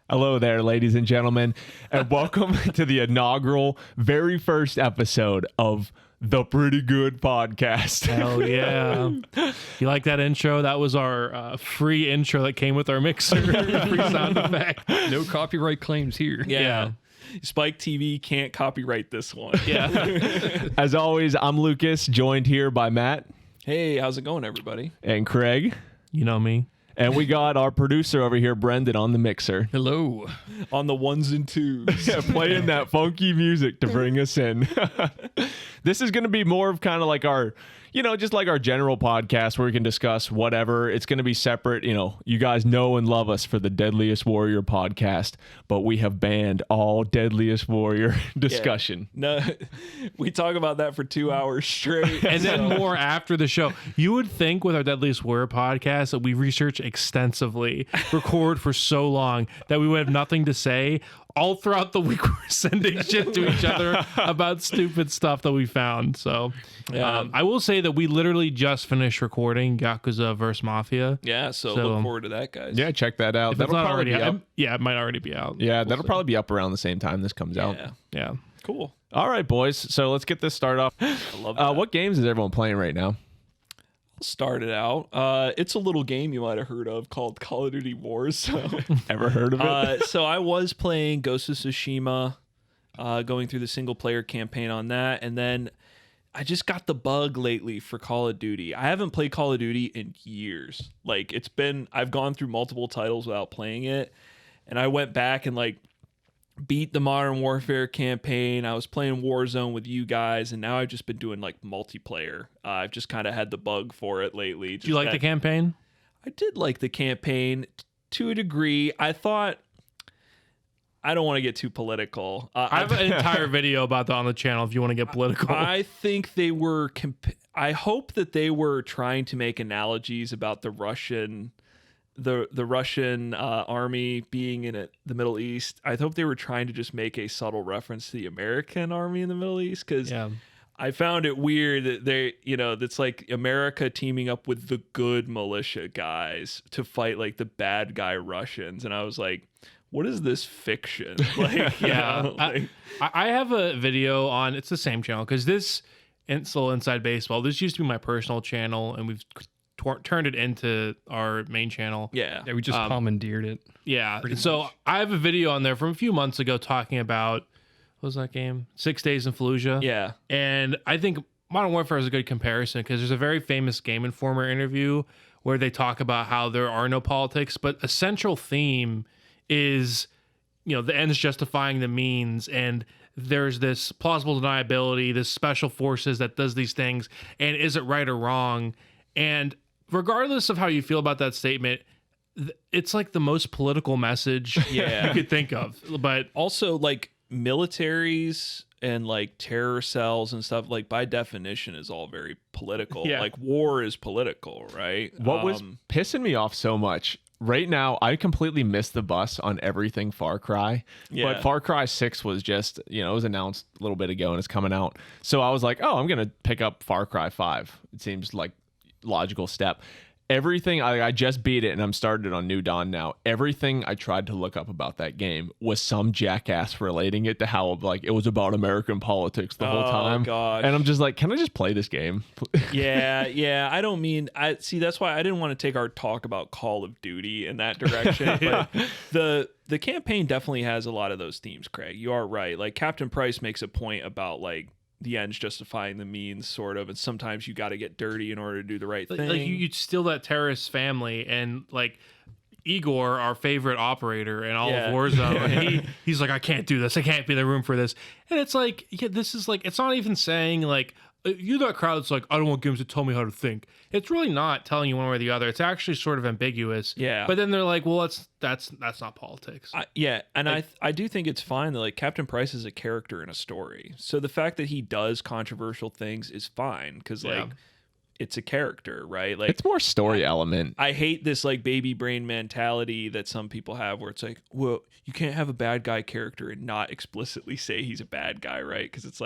Hello there, ladies and gentlemen, and welcome to the inaugural, very first episode of the Pretty Good Podcast. Hell yeah. You like that intro? That was our free intro that came with our mixer. Free sound effect. No copyright claims here. Yeah. Spike TV can't copyright this one. Yeah. As always, I'm Lucas, joined here by Matt Hey, how's it going, everybody? and Craig. You know me. And we got our producer over here, Brendan, on the mixer. Hello. On the ones and twos. Yeah, playing that funky music to bring us in. This is going to be more of kind of like our, just like our general podcast where we can discuss whatever. It's going to be separate. You guys know and love us for the Deadliest Warrior podcast, but we have banned all Deadliest Warrior discussion. No, we talk about that for 2 hours straight. And then more after the show. You would think with our Deadliest Warrior podcast that we research extensively, record for so long that we would have nothing to say. All throughout the week, we're sending shit to each other about stupid stuff that we found. So I will say that we literally just finished recording Yakuza vs. Mafia. Yeah, so look forward to that, guys. Yeah, check that out. If That'll it's not probably already be out. up. Yeah, it might already be out. Yeah, that'll probably be up around the same time this comes out. Yeah. Cool. All right, boys. So let's get this started off. I love that. What games is everyone playing right now? Started out. It's a little game you might have heard of called Call of Duty Wars. So, Ever heard of it? so I was playing Ghost of Tsushima, going through the single player campaign on that, and then I just got the bug lately for Call of Duty. I haven't played Call of Duty in years. Like I've gone through multiple titles without playing it, and I went back and beat the Modern Warfare campaign. I was playing Warzone with you guys, and now I've just been doing multiplayer. I've just kind of had the bug for it lately. Do you like the campaign? I did like the campaign to a degree. I thought, I don't want to get too political. I have an entire video about that on the channel if you want to get political. I think they were, I hope that they were trying to make analogies about the Russian army being in the Middle East. I hope they were trying to just make a subtle reference to the American army in the Middle East, because I found it weird that it's like America teaming up with the good militia guys to fight the bad guy Russians, and I was like, what is this fiction? I have a video on, it's the same channel, because this Insel Inside Baseball, this used to be my personal channel, and we've turned it into our main channel. Yeah, we just commandeered it. Yeah. So much. I have a video on there from a few months ago talking about, what was that game? 6 Days in Fallujah. Yeah. And I think Modern Warfare is a good comparison because there's a very famous Game Informer interview where they talk about how there are no politics, but a central theme is, the ends justifying the means, and there's this plausible deniability, this special forces that does these things, and is it right or wrong? And regardless of how you feel about that statement, it's the most political message you could think of. But also militaries and terror cells and stuff, by definition is all very political. Yeah. War is political, right? What was pissing me off so much right now, I completely missed the bus on everything Far Cry. Yeah. But Far Cry 6 was just, it was announced a little bit ago and it's coming out. So I was like, oh, I'm going to pick up Far Cry 5. It seems like logical step. Everything, I just beat it and I'm started on New Dawn now. Everything I tried to look up about that game was some jackass relating it to how it was about American politics the whole time. Oh gosh. And I'm just like, can I just play this game? Yeah. I don't mean, that's why I didn't want to take our talk about Call of Duty in that direction. But the campaign definitely has a lot of those themes, Craig. You are right. Captain Price makes a point about the ends justifying the means, sort of, and sometimes you got to get dirty in order to do the right thing. You steal that terrorist family, and Igor, our favorite operator in all of Warzone, and he's like, I can't do this. I can't be in the room for this. And it's this is it's not even saying you that crowd that's I don't want games to tell me how to think. It's really not telling you one way or the other. It's actually sort of ambiguous. Yeah. But then they're like, well, that's not politics. I do think it's fine that Captain Price is a character in a story. So the fact that he does controversial things is fine because it's a character, right? It's more story element. I hate this baby brain mentality that some people have where it's well, you can't have a bad guy character and not explicitly say he's a bad guy, right? Because it's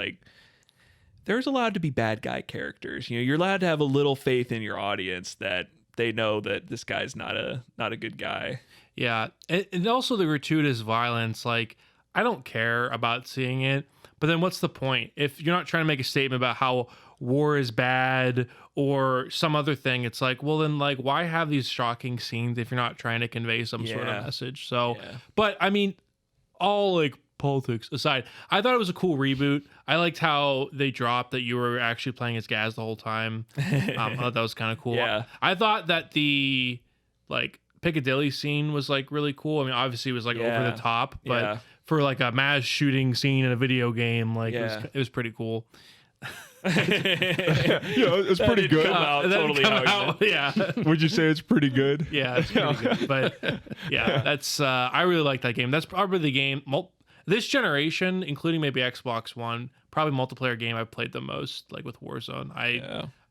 there's allowed to be bad guy characters. You're allowed to have a little faith in your audience that they know that this guy's not a good guy. Yeah, and also the gratuitous violence. Like, I don't care about seeing it, but then what's the point if you're not trying to make a statement about how war is bad or some other thing? It's like, well, then, like, why have these shocking scenes if you're not trying to convey some sort of message? So, but I mean, all like politics aside, I thought it was a cool reboot. I liked how they dropped that you were actually playing as Gaz the whole time. I thought that was kind of cool. Yeah. I thought that the like Piccadilly scene was like really cool. I mean, obviously it was like over the top, but for like a mass shooting scene in a video game, like it was pretty cool. It's pretty good. Would you say it's pretty good? Yeah, it's pretty good. But yeah, that's I really like that game. That's probably the game this generation, including maybe Xbox One, probably multiplayer game I've played the most, like with Warzone.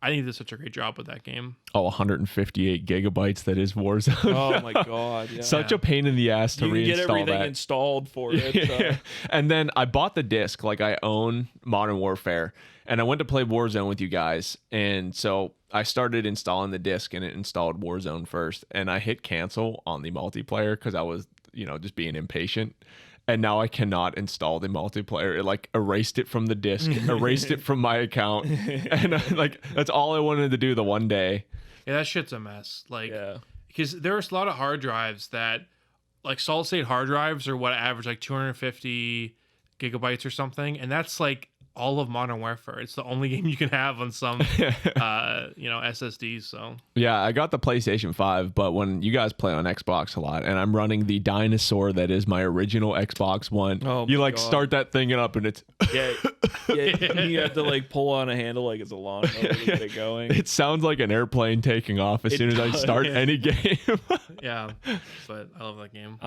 I think they did such a great job with that game. Oh, 158 gigabytes. That is Warzone. Oh my god! Yeah. Such a pain in the ass to you reinstall get everything that. installed for it. So. And then I bought the disc. Like, I own Modern Warfare, and I went to play Warzone with you guys, and so I started installing the disc, and it installed Warzone first, and I hit cancel on the multiplayer because I was, just being impatient. And now I cannot install the multiplayer. It like erased it from the disc, erased it from my account, and like that's all I wanted to do the one day. Yeah, that shit's a mess. Like, because there's a lot of hard drives that, like, solid state hard drives are what average like 250 gigabytes or something, and that's like all of Modern Warfare. It's the only game you can have on some, SSDs. So yeah, I got the PlayStation 5, but when you guys play on Xbox a lot, and I'm running the dinosaur that is my original Xbox One, you like start that thing up, and it's you have to like pull on a handle like it's a lawnmower to get it going. It sounds like an airplane taking off as soon as I start any game. Yeah, but I love that game.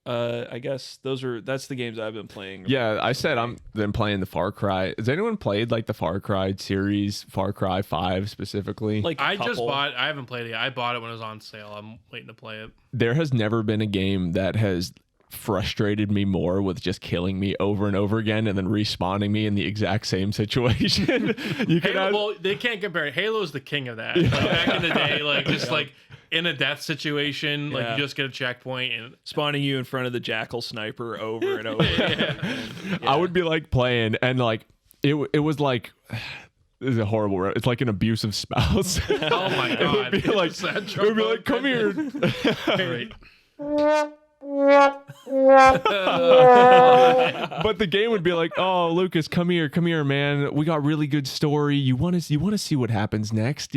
I guess that's the games I've been playing. Yeah, I said I'm then playing the Far Cry. Has anyone played like the Far Cry series, Far Cry 5 specifically? Like I haven't played it yet. I bought it when it was on sale. I'm waiting to play it. There has never been a game that has frustrated me more with just killing me over and over again and then respawning me in the exact same situation. Well, they can't compare it. Halo's the king of that. Like, back in the day, like just like in a death situation, like you just get a checkpoint and spawning you in front of the jackal sniper over and over. I would be like playing, and like it was like this is a horrible. It's like an abusive spouse. Oh my god! It would be like, come here. Right. But the game would be like, oh, Lucas, come here, man, we got really good story, you want to see what happens next,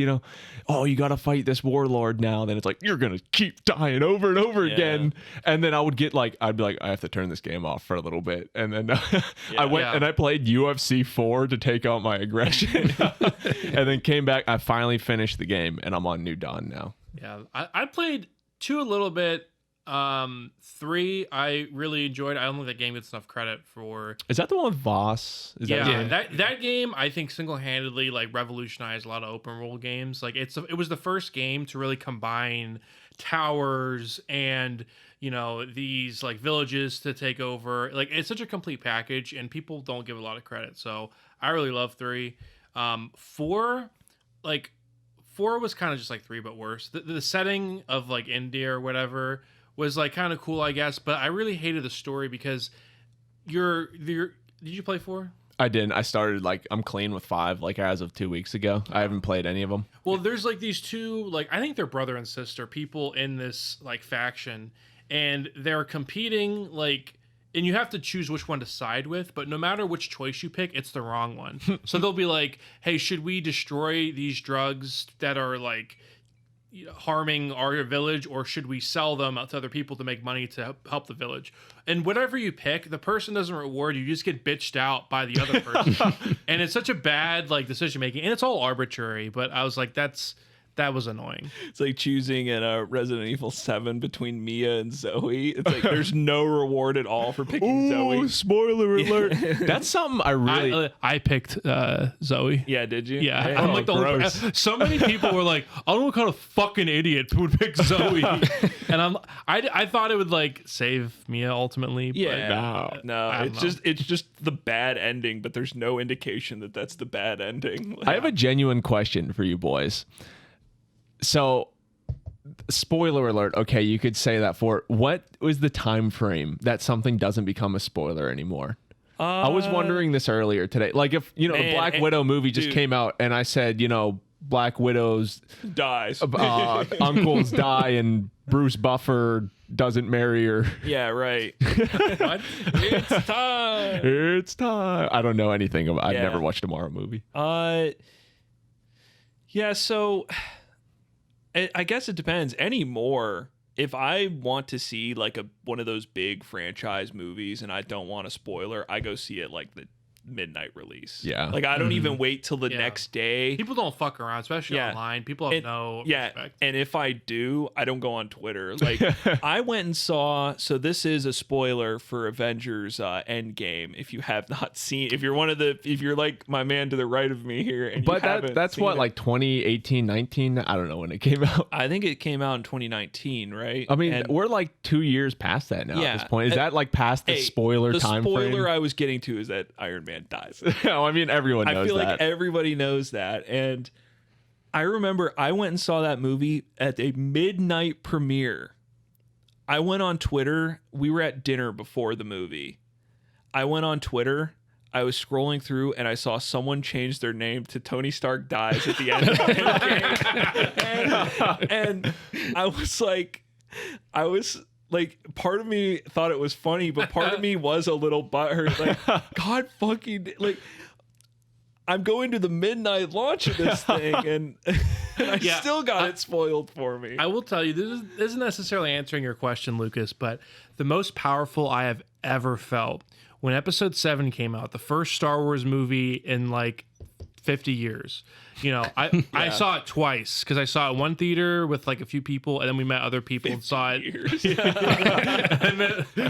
oh, you got to fight this warlord now. Then it's like, you're gonna keep dying over and over again. And then I'd be like, I have to turn this game off for a little bit. And then I went and I played UFC 4 to take out my aggression. And then came back. I finally finished the game, and I'm on New Dawn now. Yeah, I played 2 a little bit. 3 I really enjoyed. I don't think that game gets enough credit for. Is that the one with Voss? That game I think single-handedly like revolutionized a lot of open world games. Like it was the first game to really combine towers and these like villages to take over. Like it's such a complete package, and people don't give a lot of credit. So I really love 3. 4 was kind of just like 3 but worse. The setting of like India or whatever was like kind of cool, I guess, but I really hated the story because did you play 4? I didn't. I started I'm clean with 5 like as of 2 weeks ago. I haven't played any of them. Well, there's like these 2 like I think they're brother and sister people in this like faction, and they're competing and you have to choose which one to side with, but no matter which choice you pick, it's the wrong one. So they'll be like, hey, should we destroy these drugs that are like harming our village, or should we sell them to other people to make money to help the village? And whatever you pick, the person doesn't reward you. You just get bitched out by the other person. And it's such a bad decision making, and it's all arbitrary. But I was like, that was annoying. It's like choosing in a Resident Evil 7 between Mia and Zoe. It's like there's no reward at all for picking Zoe. Spoiler alert. That's something I picked Zoe. Yeah, did you? Yeah. I'm like the only so many people were like, I don't know what kind of fucking idiot would pick Zoe. And I thought it would save Mia ultimately. Yeah. But, no. It's just the bad ending, but there's no indication that that's the bad ending. I have a genuine question for you boys. So spoiler alert. Okay, you could say that for it. What was the time frame that something doesn't become a spoiler anymore? I was wondering this earlier today. Like if, the Black Widow movie just came out and I said, Black Widow's dies. uncles die and Bruce Buffer doesn't marry her. Yeah, right. What? It's time. It's time. I don't know anything about. I've Yeah. never watched a Marvel movie. Yeah. So, I guess it depends. Anymore, if I want to see like one of those big franchise movies and I don't want a spoiler, I go see it like the midnight release. Yeah. Like I don't even wait till the Yeah. next day. People don't fuck around, especially Yeah. online. People have no respect. And if I do, I don't go on Twitter. Like I went and saw. So this is a spoiler for Avengers Endgame. If you have not seen, if you're like my man to the right of me here, and But you haven't that's seen what, it. like 2018, 19? I don't know when it came out. I think it came out in 2019, right? I mean, And- we're like 2 years past that now Yeah. at this point. Is And- that like past the Hey, spoiler the time spoiler frame? I was getting to is that Iron Man dies. No, I mean, everyone knows I feel that. like everybody knows that. And I remember I went and saw that movie at a midnight premiere. I went on Twitter. We were at dinner before the movie. I went on Twitter. I was scrolling through and I saw someone change their name to Tony Stark dies at the end of Endgame. and I was like, part of me thought it was funny, but part of me was a little butthurt. Like, God fucking, like, I'm going to the midnight launch of this thing, and I Yeah. still got it spoiled for me. I will tell you, this isn't necessarily answering your question, Lucas, but the most powerful I have ever felt when Episode 7 came out, the first Star Wars movie in like 50 years. I saw it twice because I saw it in one theater with like a few people, and then we met other people and saw it.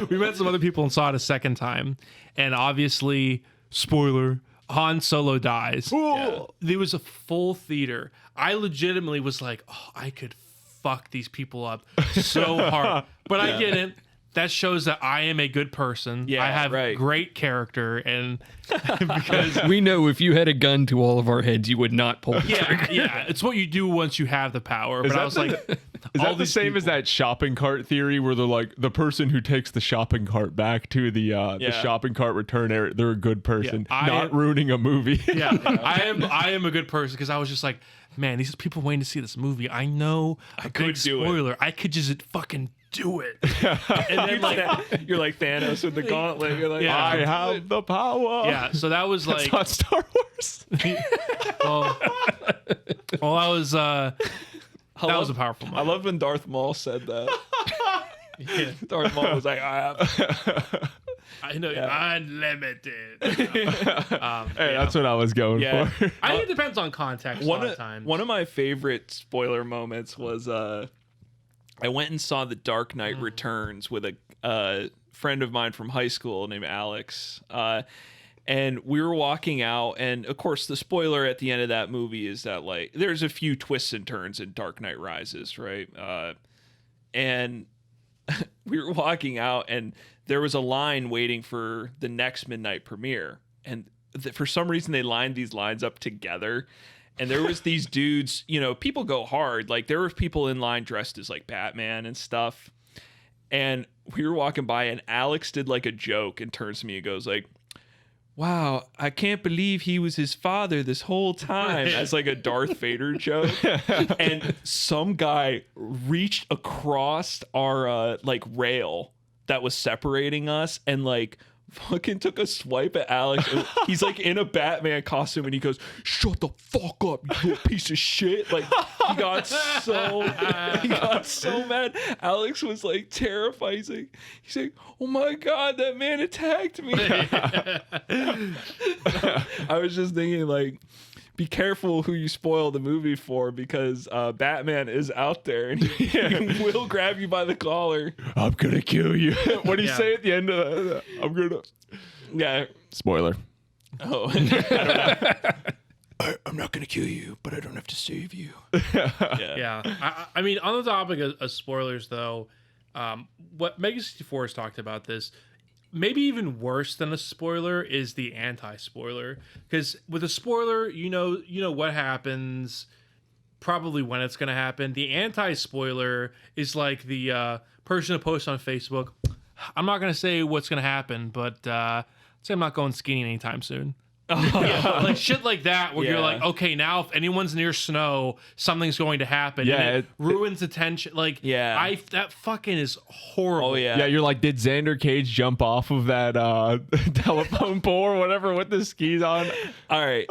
We met some other people and saw it a second time. And obviously, spoiler, Han Solo dies. Ooh. There was a full theater. I legitimately was like, oh, I could fuck these people up so hard. But I didn't. That shows that I am a good person. Yeah, I have right. great character, and because We know if you had a gun to all of our heads, you would not pull the trigger. yeah, it's what you do once you have the power. But I was like, Is all that the these same as people- that shopping cart theory where they're like the person who takes the shopping cart back to the Yeah. shopping cart return area, they're a good person, I not am- ruining a movie. Yeah, I am a good person because I was just like, man, these people waiting to see this movie. I know I could big do it. spoiler. I could just fucking do it. And then like, You're like Thanos with the gauntlet. You're like, Yeah. I have the power. yeah, so that was It's like, not Star Wars. well, I was that was a powerful I moment. love when Darth Maul said that. Darth Maul was like, I have. I know, unlimited. Hey, that's what I was going Yeah. for. I think it depends on context. a lot of times. One of my favorite spoiler moments was I went and saw The Dark Knight Returns with a friend of mine from high school named Alex. And we were walking out, and of course, the spoiler at the end of that movie is that like there's a few twists and turns in Dark Knight Rises, right? And we were walking out, and there was a line waiting for the next midnight premiere, and for some reason they lined these lines up together. And there was these dudes, people go hard. Like there were people in line dressed as like Batman and stuff. And we were walking by, and Alex did like a joke and turns to me and goes like, wow, I can't believe he was his father this whole time, as like a Darth Vader joke. And some guy reached across our like rail that was separating us and like fucking took a swipe at Alex. He's like in a Batman costume and he goes, shut the fuck up, you little piece of shit. Like he got so mad. Alex was like terrified. He's like, oh my God, that man attacked me. I was just thinking like, be careful who you spoil the movie for, because Batman is out there and he will grab you by the collar. I'm gonna kill you. What do you Yeah. say at the end of that? I'm gonna. Yeah. Spoiler. Oh, I don't know. I'm not gonna kill you, but I don't have to save you. Yeah. I mean, on the topic of spoilers, though, what Mega 64 has talked about this, maybe even worse than a spoiler is the anti-spoiler. Because with a spoiler, you know what happens. probably when it's going to happen. The anti-spoiler is like the person who posts on Facebook, I'm not going to say what's going to happen, but say I'm not going skiing anytime soon. Yeah, like shit like that, where you're like, okay, now if anyone's near snow, something's going to happen. Yeah, and it ruins attention. Like, that fucking is horrible. Oh yeah. Yeah, you're like, did Xander Cage jump off of that telephone pole or whatever with the skis on? All right.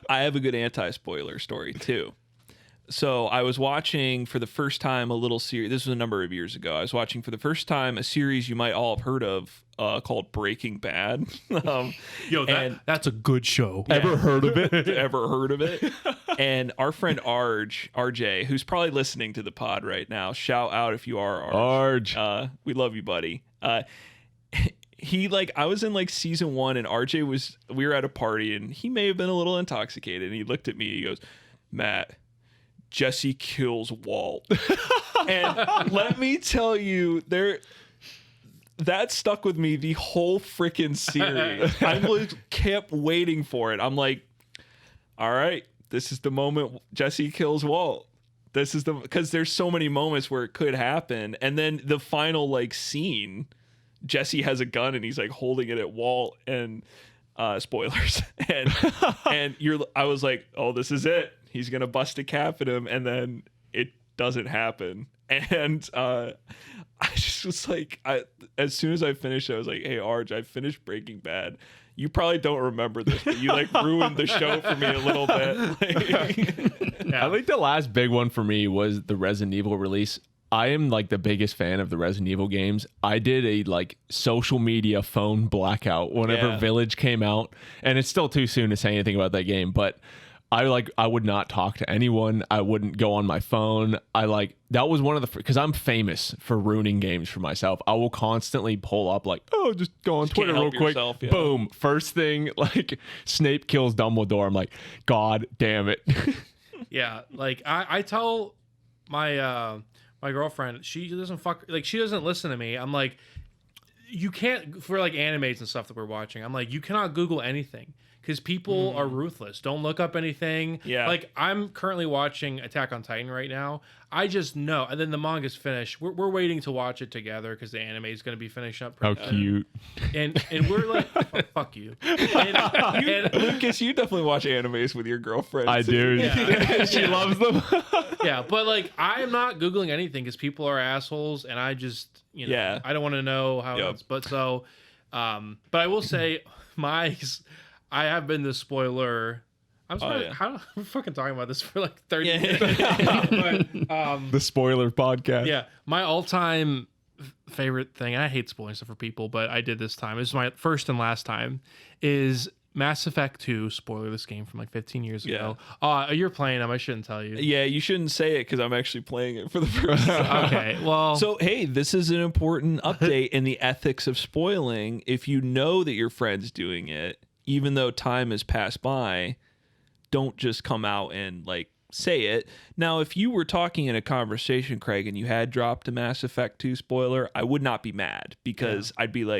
I have a good anti-spoiler story too. So I was watching for the first time a little series. This was a number of years ago. I was watching for the first time a series you might all have heard of called Breaking Bad. That's a good show. Ever heard of it? Ever heard of it? And our friend RJ, who's probably listening to the pod right now, shout out if you are Arj. We love you, buddy. He I was in season 1 and we were at a party and he may have been a little intoxicated and he looked at me, he goes, Matt, Jesse kills Walt. And let me tell you, that stuck with me the whole freaking series. I kept waiting for it. I'm like, all right, this is the moment Jesse kills Walt. This is because there's so many moments where it could happen. And then the final scene, Jesse has a gun and he's holding it at Walt and spoilers. And I was like, oh, this is it. He's going to bust a cap at him, and then it doesn't happen. And I just was as soon as I finished, I was like, hey, Arj, I finished Breaking Bad. You probably don't remember this, but you ruined the show for me a little bit. I think the last big one for me was the Resident Evil release. I am the biggest fan of the Resident Evil games. I did a social media phone blackout whenever Village came out, and it's still too soon to say anything about that game, but I would not talk to anyone. I wouldn't go on my phone. That was one of the, because I'm famous for ruining games for myself. I will constantly pull up just go on Twitter real quick. Yourself, yeah. Boom. First thing, Snape kills Dumbledore. I'm like, God damn it. Yeah. I tell my girlfriend, she doesn't she doesn't listen to me. I'm like, you can't, for animes and stuff that we're watching, I'm like, you cannot Google anything. Because people are ruthless. Don't look up anything. Yeah. I'm currently watching Attack on Titan right now. I just know. And then the manga's finished. We're waiting to watch it together because the anime is going to be finishing up. How cute. And we're like, fuck you. And Lucas, you definitely watch animes with your girlfriend. I do. Yeah. She loves them. Yeah, but I am not Googling anything because people are assholes. And I just, I don't want to know how it's. But so, but I will say I have been the spoiler. I'm fucking talking about this for 30 minutes. But, the spoiler podcast. Yeah. My all-time favorite thing, and I hate spoiling stuff for people, but I did this time. This is my first and last time, is Mass Effect 2, spoiler this game from 15 years ago. You're playing them. I shouldn't tell you. Yeah, you shouldn't say it because I'm actually playing it for the first time. Okay, well. So, hey, this is an important update in the ethics of spoiling. If you know that your friend's doing it, even though time has passed by, don't just come out and say it. Now, if you were talking in a conversation, Craig, and you had dropped a Mass Effect 2 spoiler, I would not be mad because I'd be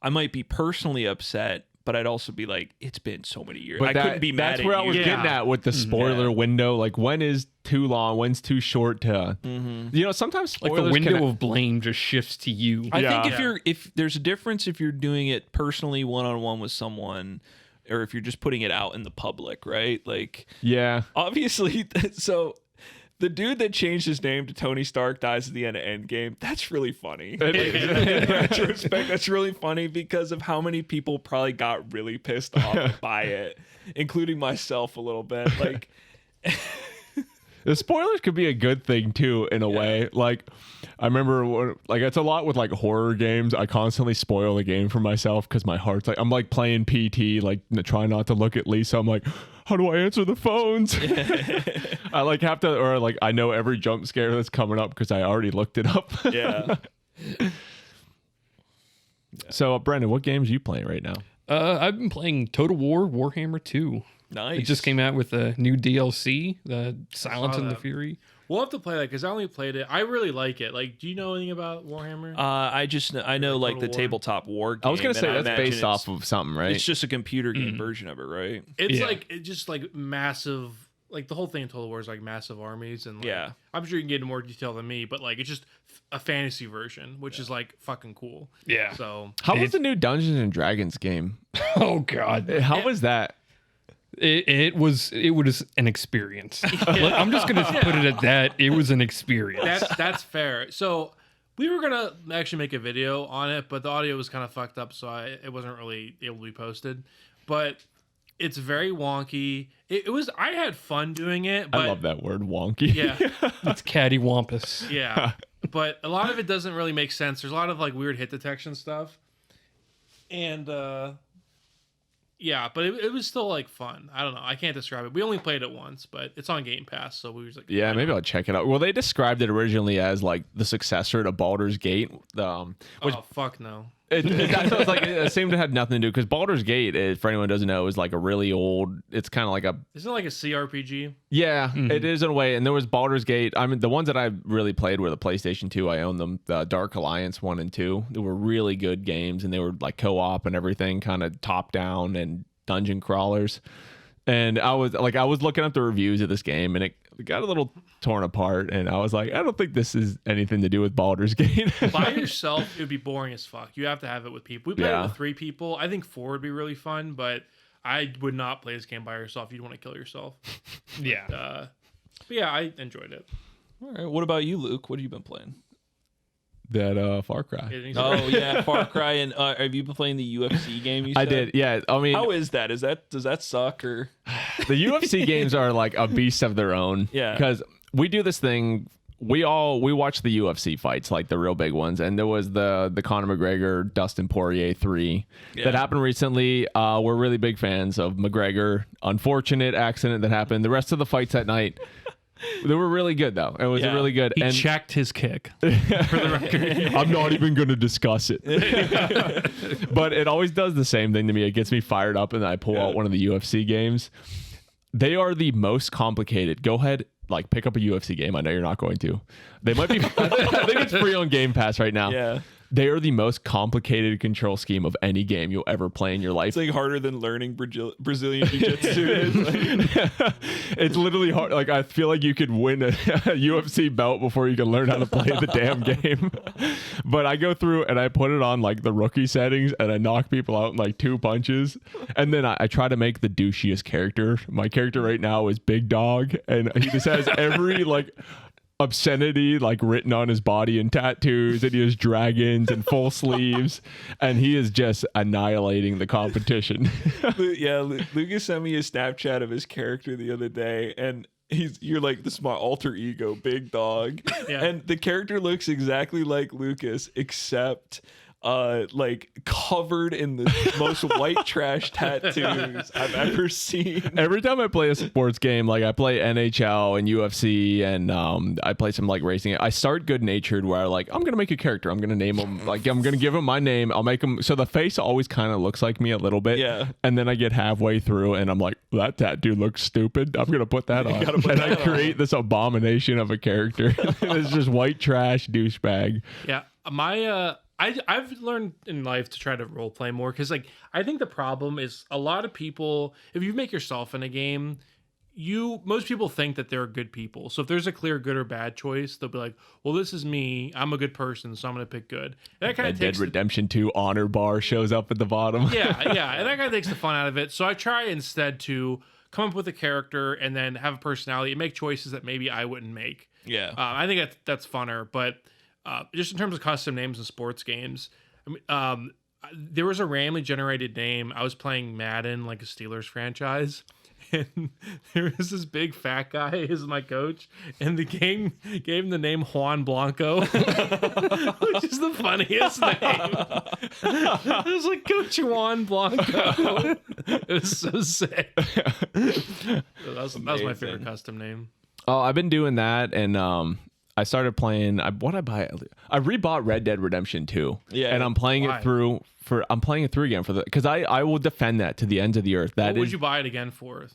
I might be personally upset, but I'd also be it's been so many years. But I couldn't be mad at you. That's where I was getting at with the spoiler window. When is too long? When's too short to, sometimes spoilers the window of blame just shifts to you. I think if there's a difference if you're doing it personally one-on-one with someone or if you're just putting it out in the public, right? Obviously, so the dude that changed his name to Tony Stark dies at the end of Endgame. That's really funny. In retrospect, that's really funny because of how many people probably got really pissed off by it, including myself a little bit. The spoilers could be a good thing too, in a way. I remember, it's a lot with horror games. I constantly spoil the game for myself because my heart's I'm playing PT, trying not to look at Lisa. I'm like, how do I answer the phones? I have to, or I know every jump scare that's coming up because I already looked it up. Yeah. So, Brendan, what games are you playing right now? I've been playing Total War Warhammer 2. Nice. It just came out with a new DLC, the Silence and the Fury. We'll have to play that because I only played it. I really like it. Do you know anything about Warhammer? I know the tabletop war game. I was gonna say that's based off of something, right? It's just a computer game version of it, right? It's it's just massive like the whole thing in Total War is like massive armies, and like, Yeah. I'm sure you can get into more detail than me, but like it's just a fantasy version, which is like fucking cool. Yeah. So How was the new Dungeons and Dragons game? Oh God. How was that? It was an experience. I'm just gonna put it at that. It was an experience. that's fair. So we were gonna actually make a video on it, but the audio was kind of fucked up, so it wasn't really able to be posted. But it's very wonky. It was. I had fun doing it. But I love that word, wonky. Yeah, It's cattywampus. yeah. But a lot of it doesn't really make sense. There's a lot of like weird hit detection stuff, and yeah. But it was still like fun. I don't know. I can't describe it. We only played it once, but it's on Game Pass, so we was like, Yeah, maybe I'll check it out. Well, they described it originally as like the successor to Baldur's Gate, which oh fuck no. That sounds like it seemed to have nothing to do because Baldur's Gate, for anyone who doesn't know, is like a really old. It's kind of like a Isn't it like a CRPG? yeah, it is in a way. And there was Baldur's Gate. I mean, the ones that I really played were the PlayStation 2. I owned them. The Dark Alliance 1 and 2. They were really good games, and they were like co-op and everything, kind of top down and dungeon crawlers. And I was looking up the reviews of this game, and it got a little torn apart. And I was like, I don't think this is anything to do with Baldur's Gate. By yourself, it would be boring as fuck. You have to have it with people. We played it with 3 people. I think 4 would be really fun, but I would not play this game by yourself. You'd want to kill yourself. Yeah. But yeah, I enjoyed it. All right. What about you, Luke? What have you been playing? That Far Cry. Oh yeah, Far Cry. And have you been playing the UFC game? You said? I did. Yeah. I mean, How is that? Does that suck or? the UFC games are like a beast of their own. Yeah. Because we do this thing. We watch the UFC fights, like the real big ones, and there was the Conor McGregor Dustin Poirier 3 that happened recently. We're really big fans of McGregor. Unfortunate accident that happened. The rest of the fights that night, they were really good though. It was really good. He checked his kick for the record. I'm not even going to discuss it. But it always does the same thing to me. It gets me fired up, and I pull out one of the UFC games. They are the most complicated. Go ahead, like pick up a UFC game. I know you're not going to. They might be. I think it's free on Game Pass right now. Yeah. They are the most complicated control scheme of any game you'll ever play in your life. It's like harder than learning Brazilian Jiu-Jitsu. It's literally hard. Like I feel like you could win a UFC belt before you can learn how to play the damn game. But I go through and I put it on like the rookie settings, and I knock people out in like 2 punches. And then I try to make the douchiest character. My character right now is Big Dog, and he just has every like obscenity like written on his body and tattoos, and he has dragons and full sleeves, and he is just annihilating the competition. Yeah, Lucas sent me a Snapchat of his character the other day, and you're like, this is my alter ego, Big Dog. Yeah. And the character looks exactly like Lucas, except like covered in the most white trash tattoos I've ever seen. Every time I play a sports game, like I play NHL and UFC, and I play some like racing, I start good natured where I'm gonna make a character, I'm gonna name him, like I'm gonna give him my name, I'll make him so the face always kind of looks like me a little bit. Yeah. And then I get halfway through and I'm like, well, that tattoo looks stupid, I'm gonna put that on. And I create this abomination of a character. It's just white trash douchebag. Yeah, my I've learned in life to try to role play more, because like I think the problem is a lot of people, if you make yourself in a game, most people think that they're good people. So if there's a clear good or bad choice, they'll be like, well, this is me, I'm a good person, so I'm gonna pick good. And that kind of Dead Redemption 2 honor bar shows up at the bottom. yeah, and that kind of takes the fun out of it. So I try instead to come up with a character and then have a personality and make choices that maybe I wouldn't make. Yeah. I think that's funner, but just in terms of custom names in sports games, there was a randomly generated name. I was playing Madden, like a Steelers franchise, and there was this big fat guy as my coach, and the game gave him the name Juan Blanco, which is the funniest name. I was like, Coach Juan Blanco. It was so sick. That was my favorite custom name. Oh, I've been doing that, and I started playing. I rebought Red Dead Redemption 2. Yeah. And I'm playing it through again because I will defend that to the ends of the earth. What would you buy it again for?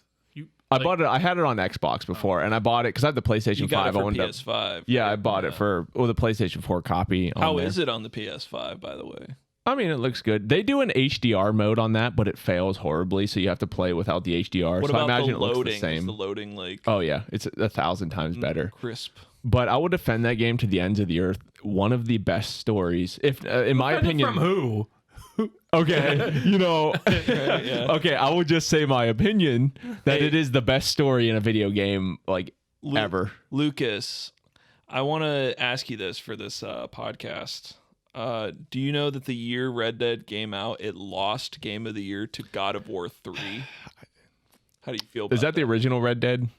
I bought it. I had it on Xbox before, and I bought it because I had the PlayStation 5. You got it for I wanted PS5. Yeah, I bought it for the PlayStation 4 copy. How is it on the PS5, by the way? I mean, it looks good. They do an HDR mode on that, but it fails horribly, so you have to play without the HDR. What so I about imagine the it looks loading? the same. Is the loading like Oh yeah, it's 1,000 times better. crisp? But I will defend that game to the ends of the earth. One of the best stories, if in my opinion. From who? Okay, you know. Okay, I would just say my opinion that it is the best story in a video game like ever. Lucas, I want to ask you this for this podcast. Do you know that the year Red Dead came out, it lost Game of the Year to God of War 3? How do you feel about Is that the original Red Dead?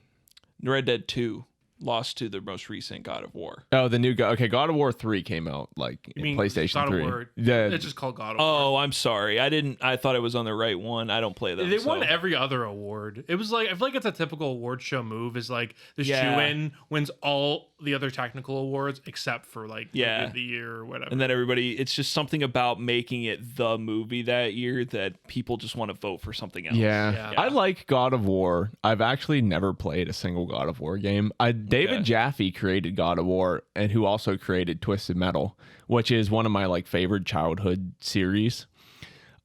Red Dead 2 lost to the most recent God of War. Oh, the new God. Okay, God of War 3 came out like in PlayStation God 3. of War. Yeah, It's just called God of War. Oh, I'm sorry. I thought it was on the right one. I don't play them. They so. won every other award. It was like, I feel like it's a typical award show move is like the Yeah. shoe-in wins all the other technical awards except for like Yeah. Movie of the year or whatever. And then everybody, it's just something about making it the movie that year that people just want to vote for something else. Yeah. Yeah. I like God of War. I've actually never played a single God of War game. David Jaffe created God of War, and who also created Twisted Metal, which is one of my like favorite childhood series.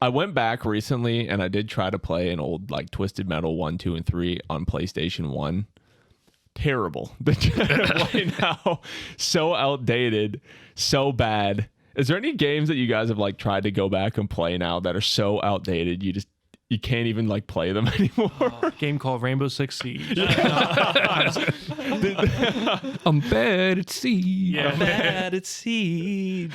I went back recently and I did try to play an old like Twisted Metal 1, 2, and 3 on PlayStation 1. Terrible. The gameplay now so outdated, so bad. Is there any games that you guys have like tried to go back and play now that are so outdated you can't even like play them anymore? Game called Rainbow Six Siege. I'm bad at sea. Yeah. Bad at sea.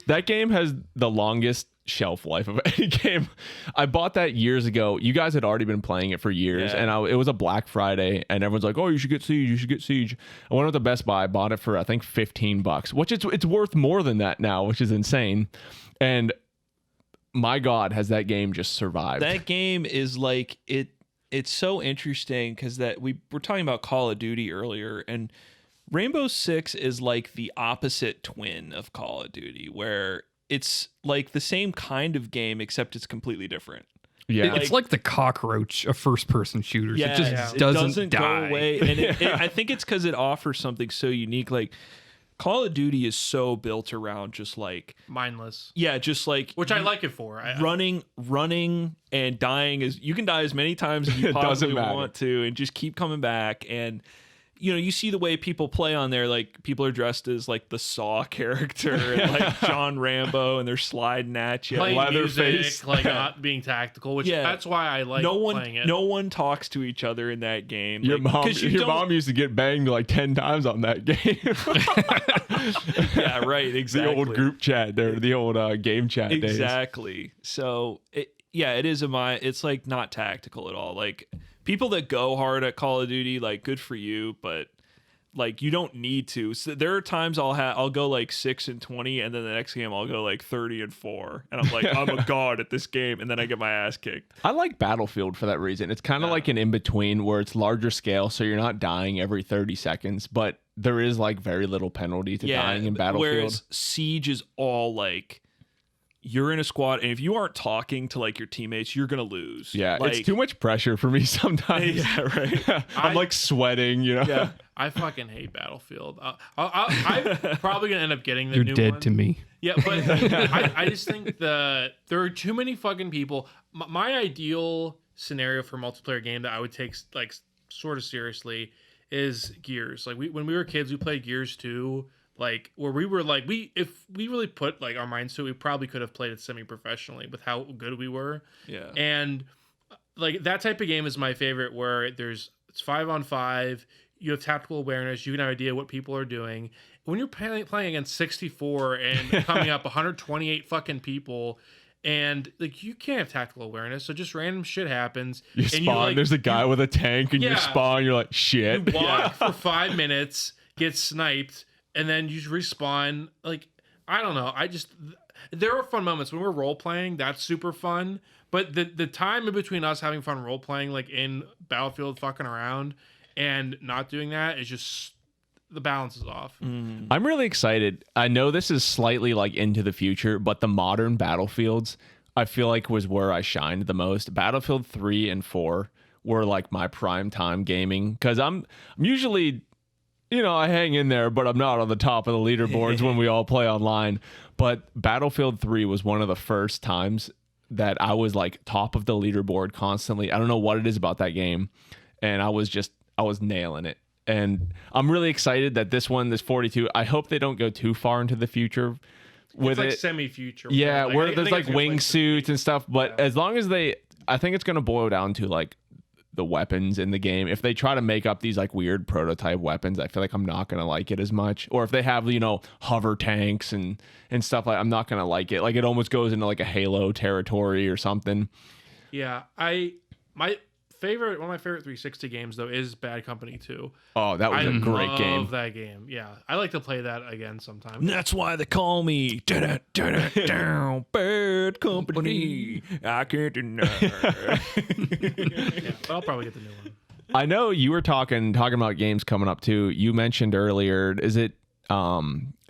That game has the longest shelf life of any game. I bought that years ago. You guys had already been playing it for years, Yeah. and it was a Black Friday, and everyone's like, "Oh, you should get Siege. You should get Siege." I went to the Best Buy, bought it for I think $15, which it's worth more than that now, which is insane. And my God, has that game just survived? That game is like it's so interesting because that we were talking about Call of Duty earlier, and Rainbow Six is like the opposite twin of Call of Duty, where it's like the same kind of game except it's completely different. Yeah, It's like the cockroach of first-person shooters. Yeah, it just it doesn't die. go away, and I think it's because it offers something so unique. Like Call of Duty is so built around just like Mindless. just like Which I like it for. running and dying is you can die as many times as you It doesn't possibly matter. want to and just keep coming back. And you see the way people play on there, like people are dressed as like the Saw character and like John Rambo, and they're sliding at you. playing Leatherface. music, like not being tactical, which that's why I like playing it. No one talks to each other in that game. Your Like, mom, 'cause you your don't- mom used to get banged like 10 times on that game. Yeah, right. Exactly. The old group chat there, the old game chat days. Exactly. So it is it's like not tactical at all. Like people that go hard at Call of Duty, like good for you, but like you don't need to. So there are times I'll go like 6-20, and then the next game I'll go like 30-4, and I'm like I'm a god at this game, and then I get my ass kicked. I like Battlefield for that reason. It's kind of like an in-between where it's larger scale, so you're not dying every 30 seconds, but there is like very little penalty to dying in Battlefield. Whereas Siege is all like you're in a squad, and if you aren't talking to like your teammates, you're gonna lose. Yeah, like, it's too much pressure for me sometimes. Yeah, right. I'm like sweating, you know? Yeah. I fucking hate Battlefield. I'm probably gonna end up getting the You're new dead one. to me. Yeah, but I just think that there are too many fucking people. My ideal scenario for a multiplayer game that I would take like sort of seriously is Gears. Like when we were kids, we played Gears 2. Like where we were like if we really put like our minds to it, we probably could have played it semi-professionally with how good we were. Yeah. And like that type of game is my favorite, where it's 5-on-5. You have tactical awareness. You can have an idea what people are doing. When you're playing against 64 and coming up 128 fucking people, and like you can't have tactical awareness, so just random shit happens. You and spawn, there's a guy with a tank, and you Yeah. spawn, you're like, shit. you walk for 5 minutes, get sniped, and then you respawn. Like, I don't know. There are fun moments when we're role playing. That's super fun. But the time in between us having fun role playing, like in Battlefield, fucking around, and not doing that is just the balance is off. I'm really excited. I know this is slightly like into the future, but the modern Battlefields, I feel like was where I shined the most. Battlefield 3 and 4 were like my prime time gaming, because I'm usually I hang in there, but I'm not on the top of the leaderboards when we all play online. But Battlefield 3 was one of the first times that I was like top of the leaderboard constantly. I don't know what it is about that game. And I was nailing it. And I'm really excited that this 42, I hope they don't go too far into the future with it's like it. Semi-future. Yeah, like, where I there's think like it's gonna play wingsuits and stuff. But as long as I think it's going to boil down to like the weapons in the game. If they try to make up these like weird prototype weapons, I feel like I'm not going to like it as much. Or if they have, hover tanks and stuff, like I'm not going to like it. Like it almost goes into like a Halo territory or something. Yeah, one of my favorite 360 games though is Bad Company 2. Oh, that was a great love game. That game. Yeah, I like to play that again sometime. That's why they call me down Bad Company. I can't deny. Yeah, but I'll probably get the new one. I know you were talking about games coming up too. You mentioned earlier, is it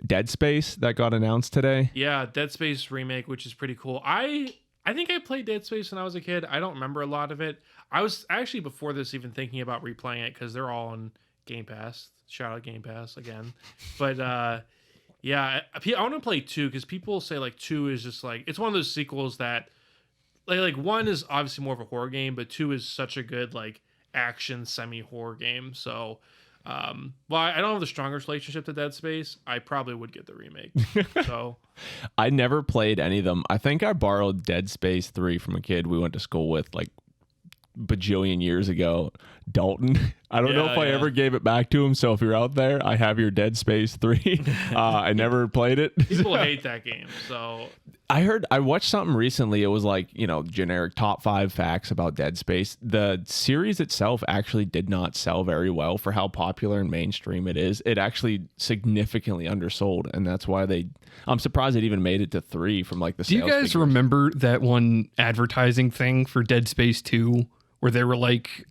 Dead Space that got announced today? Yeah, Dead Space remake, which is pretty cool. I think I played Dead Space when I was a kid. I don't remember a lot of it. I was actually before this even thinking about replaying it because they're all on Game Pass. Shout out Game Pass again. But yeah, I want to play 2 because people say like 2 is just like it's one of those sequels that like 1 is obviously more of a horror game, but 2 is such a good like action semi-horror game. So well, I don't have the strongest relationship to Dead Space. I probably would get the remake. So I never played any of them. I think I borrowed Dead Space 3 from a kid we went to school with like bajillion years ago, Dalton. I don't know if I ever gave it back to him. So if you're out there, I have your Dead Space 3. I never played it. people hate that game. So I watched something recently. It was like, generic top 5 facts about Dead Space. The series itself actually did not sell very well for how popular and mainstream it is. It actually significantly undersold. And that's why I'm surprised it even made it to 3 from like the Do you sales guys figures. remember that one advertising thing for Dead Space 2 where they were like,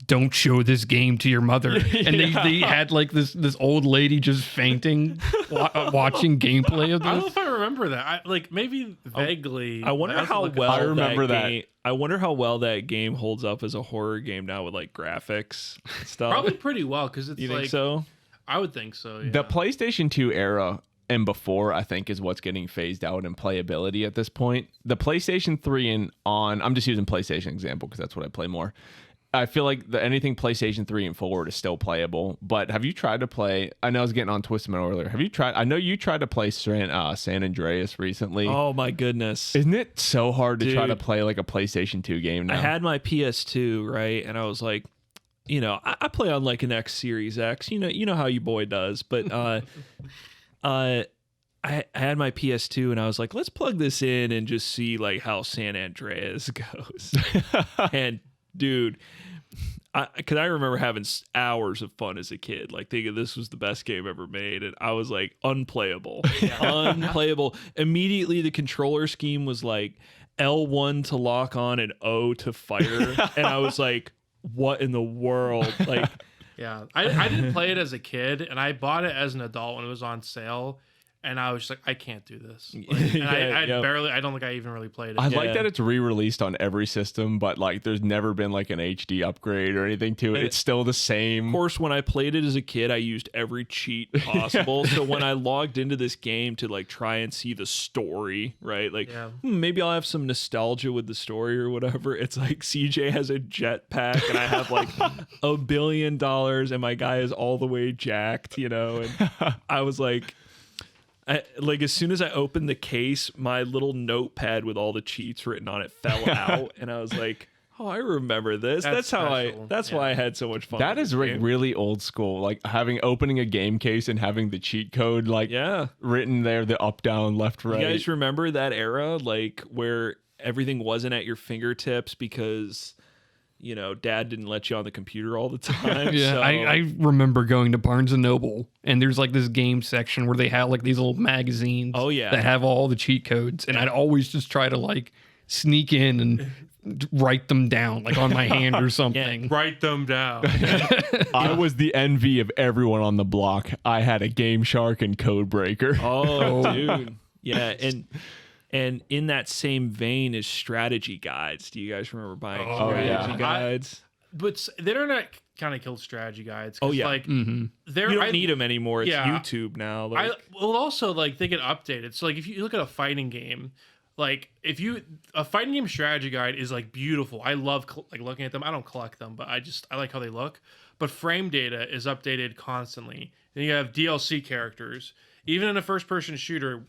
don't show this game to your mother? And they had like this old lady just fainting watching gameplay of I don't know this. if I remember that. Maybe vaguely. I wonder I'll how look it well up. I remember that. game, I wonder how well that game holds up as a horror game now with like graphics stuff. Probably pretty well because it's You like think so? I would think so. Yeah. The PlayStation 2 era and before, I think, is what's getting phased out in playability at this point. The PlayStation 3 and on, I'm just using PlayStation example because that's what I play more. I feel like anything PlayStation 3 and forward is still playable. But have you tried to play? I know I was getting on Twisted Metal earlier. Have you tried? I know you tried to play San Andreas recently. Oh my goodness. Isn't it so hard to try to Dude. play like a PlayStation 2 game now? I had my PS2, right? And I was like, I play on like an X Series X. You know how your boy does. But I had my PS2 and I was like, let's plug this in and just see like how San Andreas goes. And dude, because I remember having hours of fun as a kid, like thinking this was the best game ever made, and I was like unplayable, unplayable. Immediately, the controller scheme was like L1 to lock on and O to fire, and I was like, "What in the world?" Like, Yeah, I didn't play it as a kid, and I bought it as an adult when it was on sale, and I was just like, I can't do this. Like, and I don't think I even really played it. I like Yeah. that it's re-released on every system, but like there's never been like an HD upgrade or anything to it. It's still the same. of course, when I played it as a kid, I used every cheat possible. So when I logged into this game to like try and see the story, right? Like maybe I'll have some nostalgia with the story or whatever. It's like CJ has a jetpack and I have like $1 billion and my guy is all the way jacked, and I was like, as soon as I opened the case, my little notepad with all the cheats written on it fell out, and I was like, "Oh, I remember this. That's how special. That's why I had so much fun." That with is this game. really old school. Like opening a game case and having the cheat code written there, the up, down, left, right. You guys remember that era, like where everything wasn't at your fingertips because dad didn't let you on the computer all the time. Yeah, so. I remember going to Barnes and Noble, and there's like this game section where they have like these little magazines. Oh, yeah. that have all the cheat codes, and I'd always just try to like sneak in and write them down like on my hand or something. Write them down. I was the envy of everyone on the block. I had a Game Shark and Code Breaker. Oh, dude. Yeah, and in that same vein is strategy guides. Do you guys remember buying strategy yeah. guides? But the internet kind of killed strategy guides. Oh, yeah. Like Mhm. they're You don't need them anymore. It's yeah. YouTube now. Like, well, also like they get updated. So like if you look at a fighting game, like a fighting game strategy guide is like beautiful. I love like looking at them. I don't collect them, but I like how they look. But frame data is updated constantly. Then you have DLC characters. Even in a first person shooter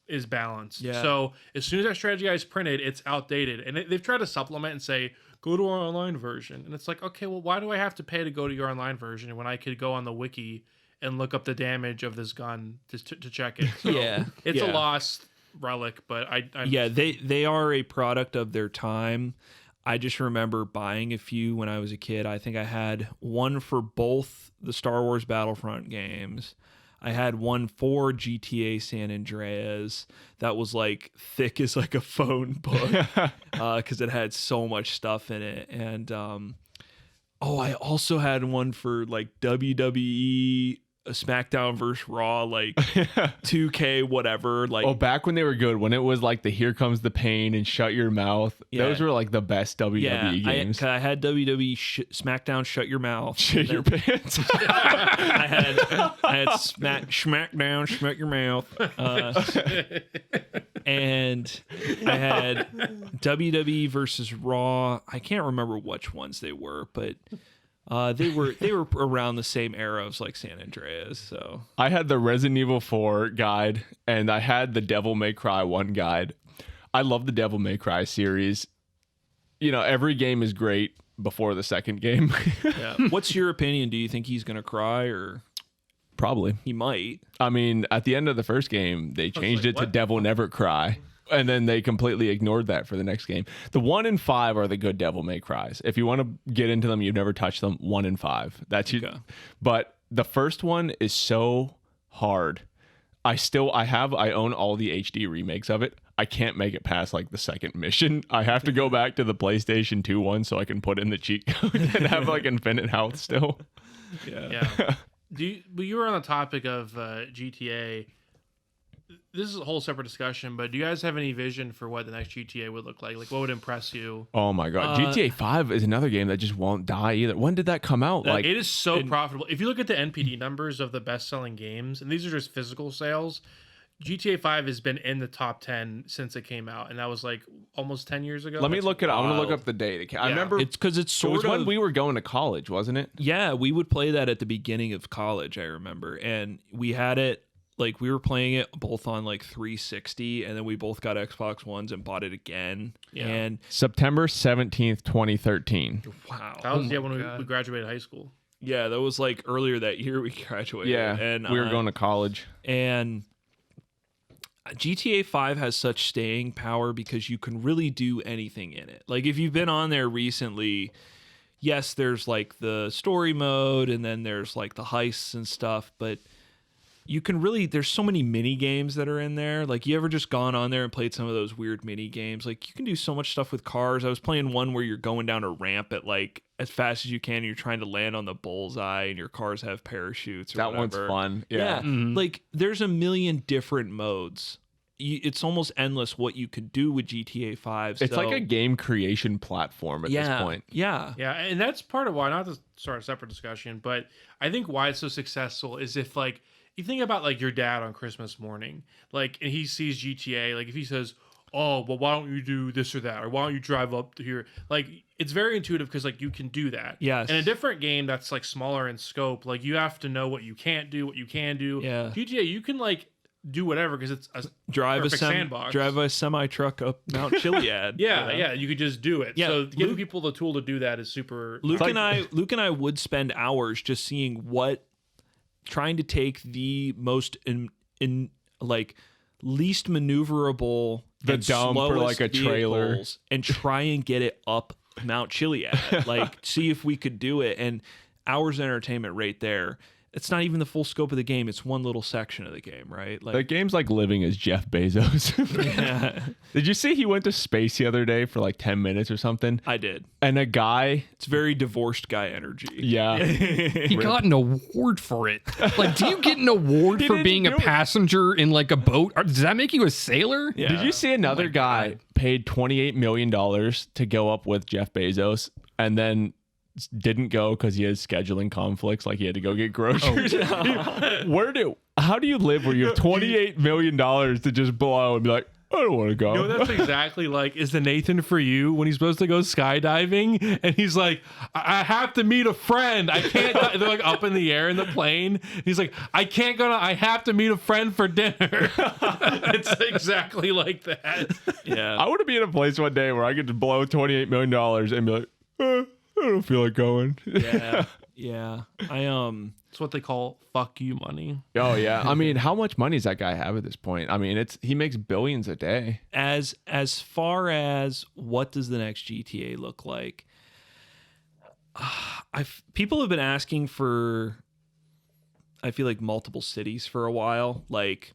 is balanced. Yeah. So as soon as that strategy guide is printed, it's outdated. And they've tried to supplement and say, go to our online version. And it's like, okay, well, why do I have to pay to go to your online version when I could go on the wiki and look up the damage of this gun to check it? So Yeah. It's a Yeah. lost relic, but yeah, they are a product of their time. I just remember buying a few when I was a kid. I think I had one for both the Star Wars Battlefront games. I had one for GTA San Andreas that was like thick as like a phone book because it had so much stuff in it. And I also had one for like WWE SmackDown versus Raw, like 2K, whatever. Like, Oh, back when they were good, when it was like the Here Comes the Pain and Shut Your Mouth. Yeah. Those were like the best WWE games. I had WWE SmackDown Shut Your Mouth. Shit your pants. I had SmackDown Shut Your Mouth. And I had WWE versus Raw. I can't remember which ones they were, but they were around the same era as like San Andreas. So I had the Resident Evil 4 guide and I had the Devil May Cry 1 guide. I love the Devil May Cry series. You know, every game is great before the second game. yeah. What's your opinion? Do you think he's gonna cry, or Probably. he might? I mean, at the end of the first game, they changed like, it to what? Devil Never Cry. And then they completely ignored that for the next game. The 1 and 5 are the good Devil May Cries. If you want to get into them, you've never touched them. 1 and 5. That's you. Okay. But the first one is so hard. I own all the HD remakes of it. I can't make it past like the second mission. I have to go back to the PlayStation 2 one so I can put in the cheat code and have like infinite health still. Yeah. But you were on the topic of GTA. This is a whole separate discussion, but do you guys have any vision for what the next GTA would look like? Like, what would impress you? Oh my god, GTA 5 is another game that just won't die either. When did that come out? Like, It is so profitable. If you look at the NPD numbers of the best-selling games, and these are just physical sales, GTA 5 has been in the top 10 since it came out, and that was like almost 10 years ago. let me look it up. I'm gonna look wild. up the date. I remember It's because it's it sort was of when we were going to college, wasn't it? Yeah, we would play that at the beginning of college, I remember. And we had it, like, we were playing it both on, like, 360, and then we both got Xbox Ones and bought it again. Yeah. And, September 17th, 2013. wow. That was when we graduated high school. Yeah, that was, like, earlier that year we graduated. Yeah, and we were going to college. And GTA 5 has such staying power because you can really do anything in it. Like, if you've been on there recently, yes, there's, like, the story mode, and then there's, like, the heists and stuff, but you can really, there's so many mini games that are in there. Like, you ever just gone on there and played some of those weird mini games? Like, you can do so much stuff with cars. I was playing one where you're going down a ramp at like as fast as you can. And you're trying to land on the bullseye, and your cars have parachutes. Or That one's whatever. fun. Yeah, Mhm. like there's a million different modes. It's almost endless what you could do with GTA 5. It's so- like a game creation platform at this point. Yeah, Yeah, and that's part of why, not to start a separate discussion, but I think why it's so successful is if, like, you think about, like, your dad on Christmas morning, like, and he sees GTA, like, if he says, oh, well, why don't you do this or that? Or why don't you drive up to here? Like, it's very intuitive because, like, you can do that. Yes. In a different game that's, like, smaller in scope, like, you have to know what you can't do, what you can do. Yeah. GTA, you can, like, do whatever because it's a drive perfect sandbox. drive a semi truck up Mount Chiliad. Yeah, you know? yeah, you could just do it. Yeah, So giving Luke- people the tool to do that is super. Luke and I would spend hours just seeing trying to take the most in like least maneuverable, The and dump or, slowest like, a trailer. vehicles and try and get it up Mount Chiliad. Like, see if we could do it. And hours of entertainment right there. It's not even the full scope of the game. It's one little section of the game, right? The Like, game's like living as Jeff Bezos. yeah, Did you see he went to space the other day for like 10 minutes or something? I did. And a guy, It's very divorced guy energy. yeah. He got an award for it. Like, do you get an award for didn't being a do it. passenger in like a boat? Or does that make you a sailor? Yeah. Did you see another guy paid $28 million to go up with Jeff Bezos and then didn't go because he has scheduling conflicts, like he had to go get groceries. How do you live where you have $28 million to just blow and be like, I don't want to go? You know, that's exactly like is the Nathan for you when he's supposed to go skydiving and he's like, I have to meet a friend. I can't. They're like up in the air in the plane. He's like, I can't go. I have to meet a friend for dinner. It's exactly like that. Yeah. I want to be in a place one day where I get to blow $28 million and be like, I don't feel like going. Yeah. Yeah. It's what they call fuck you money. Oh yeah. I mean, how much money does that guy have at this point? I mean, he makes billions a day. As far as what does the next GTA look like? People have been asking for, I feel like, multiple cities for a while. Like,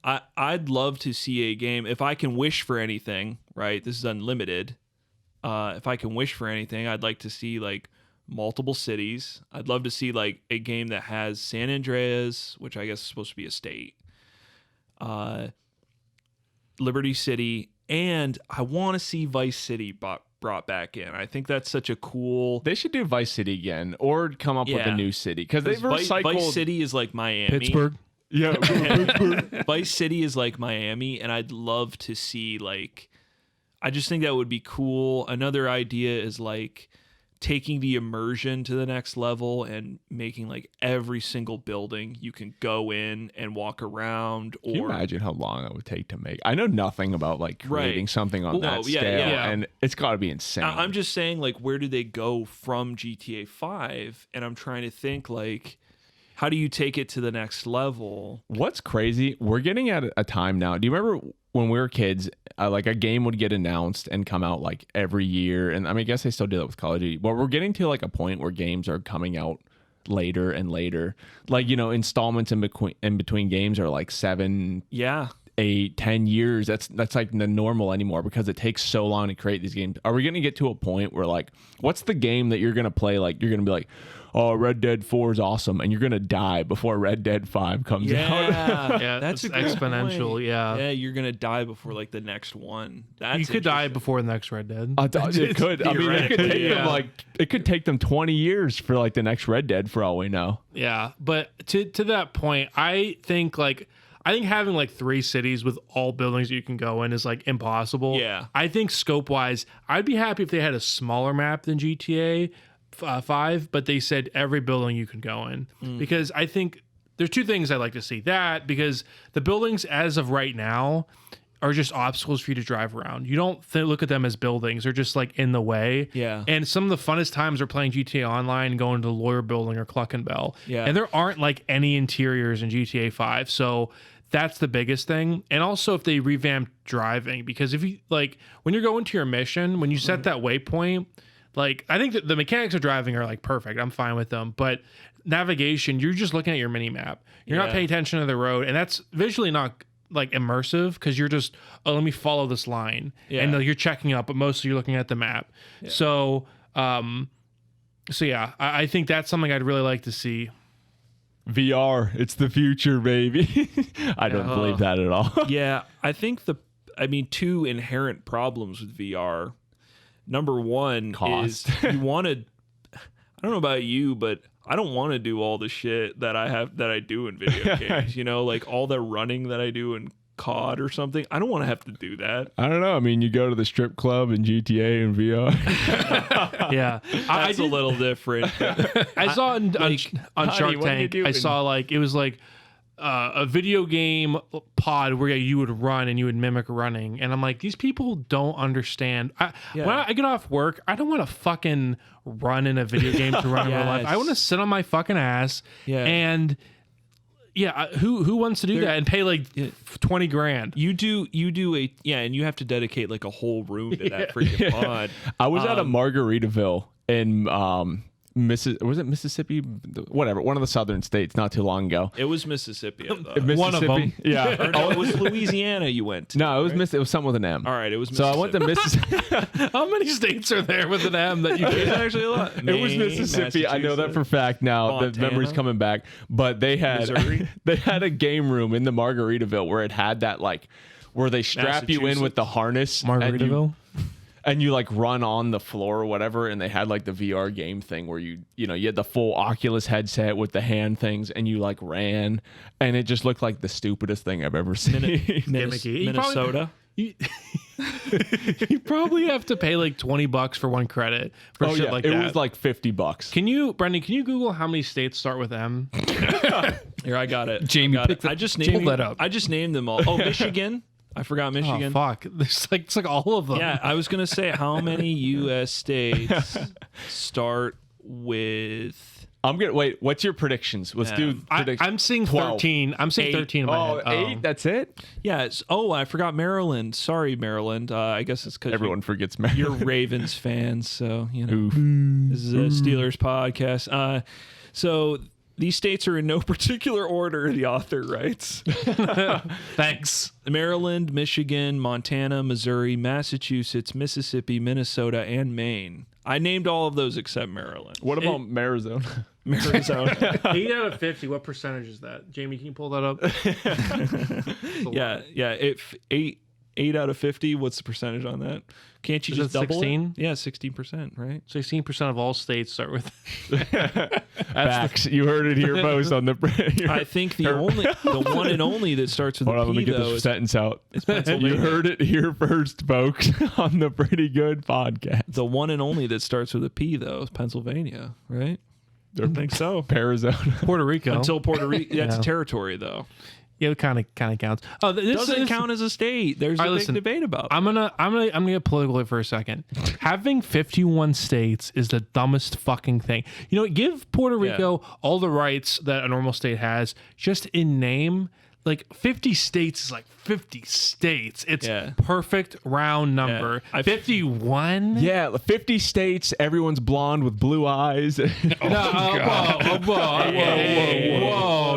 I'd love to see a game, if I can wish for anything, right? This is unlimited. If I can wish for anything, I'd like to see like multiple cities. I'd love to see like a game that has San Andreas, which I guess is supposed to be a state, Liberty City, and I want to see Vice City brought back in. I think that's such a cool. They should do Vice City again, or come up with a new city, because they've recycled. Vice City is like Miami. Pittsburgh. Yeah, Pittsburgh. Vice City is like Miami, and I'd love to see like. I just think that would be cool. Another idea is like taking the immersion to the next level and making like every single building you can go in and walk around. Or can you imagine how long it would take to make? I know nothing about like creating something on that scale, and it's got to be insane. I'm just saying, like, where do they go from GTA 5? And I'm trying to think like, how do you take it to the next level? What's crazy? We're getting at a time now. Do you remember when we were kids? Like a game would get announced and come out like every year, and I mean, I guess they still do that with Call of Duty. But we're getting to like a point where games are coming out later and later. Like, you know, installments in between games are like 7, 8, 10 years. That's like the normal anymore because it takes so long to create these games. Are we going to get to a point where like, what's the game that you're going to play? Like, you're going to be like, oh, Red Dead 4 is awesome, and you're going to die before Red Dead 5 comes out. Yeah, that's exponential. Point. Yeah, you're going to die before like the next one. You could die before the next Red Dead. It could. I mean, it could take them it could take them 20 years for like the next Red Dead for all we know. Yeah, but to that point, I think having like 3 cities with all buildings you can go in is like impossible. Yeah. I think scope wise, I'd be happy if they had a smaller map than GTA 5, but they said every building you can go in, because I think there's 2 things I'd like to see. That because the buildings as of right now are just obstacles for you to drive around. You don't look at them as buildings. They're just like in the way. Yeah. And some of the funnest times are playing GTA Online and going to the Lawyer Building or Cluckenbell. Yeah. And there aren't like any interiors in GTA 5. So that's the biggest thing. And also if they revamp driving, because if you like when you're going to your mission, when you set that waypoint, like I think that the mechanics of driving are like perfect. I'm fine with them. But navigation, you're just looking at your mini map. You're not paying attention to the road. And that's visually not like immersive because you're just, oh, let me follow this line. Yeah. And you're checking up, but mostly you're looking at the map. Yeah. So yeah, I think that's something I'd really like to see. VR, it's the future, baby. I don't believe that at all. Yeah, I think 2 inherent problems with VR. Number one Cost. is you want to. I don't know about you, but I don't want to do all the shit that I do in video games. You know, like all the running that I do in COD or something. I don't want to have to do that. I don't know. I mean, you go to the strip club in GTA and VR. Yeah, that's a little different. I saw on Shark Tank. I saw like it was like a video game pod where you would run and you would mimic running, and I'm like, these people don't understand. When I get off work, I don't want to fucking run in a video game to run in real life. I want to sit on my fucking ass and. Yeah, who wants to do that and pay like $20,000? You do and you have to dedicate like a whole room to that freaking pod. I was at a Margaritaville in was it Mississippi? Whatever, one of the southern states, not too long ago. It was Mississippi. One of them. Yeah. Or no, it was Louisiana you went to. No, it was it was something with an M. All right, it was Mississippi. So I went to Mississippi. How many states are there with an M that you It's actually a lot. It was Mississippi. I know that for a fact now. Montana. The memory's coming back. But they had they had a game room in the Margaritaville where it had that like where they strap you in with the harness. Margaritaville? and you like run on the floor or whatever, and they had like the VR game thing where you had the full Oculus headset with the hand things, and you like ran, and it just looked like the stupidest thing I've ever seen. Gimmicky. Minnesota. You probably have to pay like $20 for one credit for shit like that. It was like $50. Brendan, can you Google how many states start with M? Here, I got it. Jamie, I got pick it. the- I just pull named that up. I just named them all. Oh, Michigan. I forgot Oh Michigan. fuck! It's like all of them. Yeah, I was gonna say how many U.S. states start with. I'm gonna wait. What's your predictions? Let's do predictions. I'm seeing 12. 13. I'm seeing 13 in my Oh, head. 8? That's it? Yeah. I forgot Maryland. Sorry, Maryland. I guess it's because Everyone forgets Maryland. you're Ravens fans, so you know. This is a Steelers podcast. So these states are in no particular order, the author writes. Thanks. Maryland, Michigan, Montana, Missouri, Massachusetts, Mississippi, Minnesota, and Maine. I named all of those except Maryland. What about Marizone? Arizona. 8 out of 50. What percentage is that? Jamie, can you pull that up? yeah. If 8 out of 50, what's the percentage on that? Can't you Is just it double 16? it? Yeah, 16%, right? 16% of all states start with. Facts. You heard it here most on the. I think the one and only that starts with Hold on, a let me P, get though, this is sentence out. Pennsylvania. You heard it here first, folks, on the Pretty Good podcast. The one and only that starts with a P, though, is Pennsylvania, right? I think so. Arizona. Puerto Rico. Until Puerto Rico, that's Yeah. a territory, though. Yeah, it kind of counts. Oh, this Doesn't count as a state. There's a big debate about that. I'm gonna get political for a second. Having 51 states is the dumbest fucking thing. You know, give Puerto Rico all the rights that a normal state has, just in name. Like 50 states is like 50 states. It's perfect round number. Yeah. 51. Yeah, 50 states. Everyone's blonde with blue eyes. Whoa,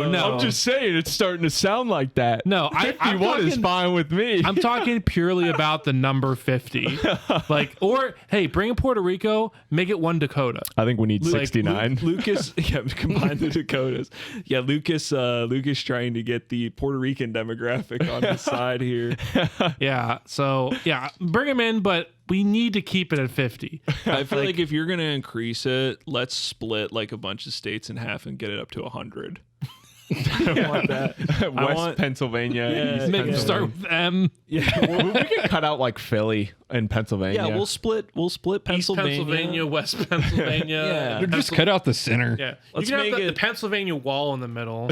no. I'm just saying, it's starting to sound like that. No, 51 is fine with me. I'm talking purely about the number 50. Like, or hey, bring in Puerto Rico, make it one Dakota. I think we need 69. Lucas, combine the Dakotas. Yeah, Lucas trying to get the Puerto Rican demographic on his side here. Yeah, so yeah, bring him in, but we need to keep it at 50. I feel like if you're gonna increase it, let's split like a bunch of states in half and get it up to 100. I want that. West Pennsylvania. East Make it start with M. Yeah, we could cut out like Philly and Pennsylvania. yeah. We'll split East Pennsylvania. Pennsylvania, West Pennsylvania. Yeah. Just cut out the center. Yeah, Let's you can have make the it- Pennsylvania wall in the middle.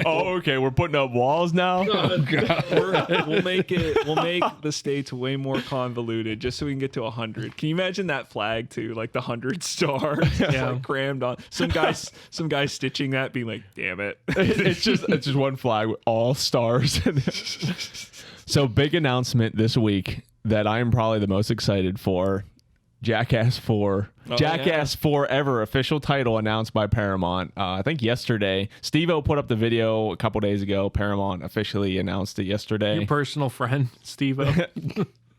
Oh, okay. We're putting up walls now. We'll make the states way more convoluted just so we can get to 100. Can you imagine that flag too? Like the 100 stars like crammed on. Some guy stitching that being like, damn it. It's just one flag with all stars. So big announcement this week that I am probably the most excited for. Jackass 4. Jackass Forever, official title announced by Paramount. I think yesterday. Steve-O put up the video a couple days ago. Paramount officially announced it yesterday. Your personal friend, Steve-O.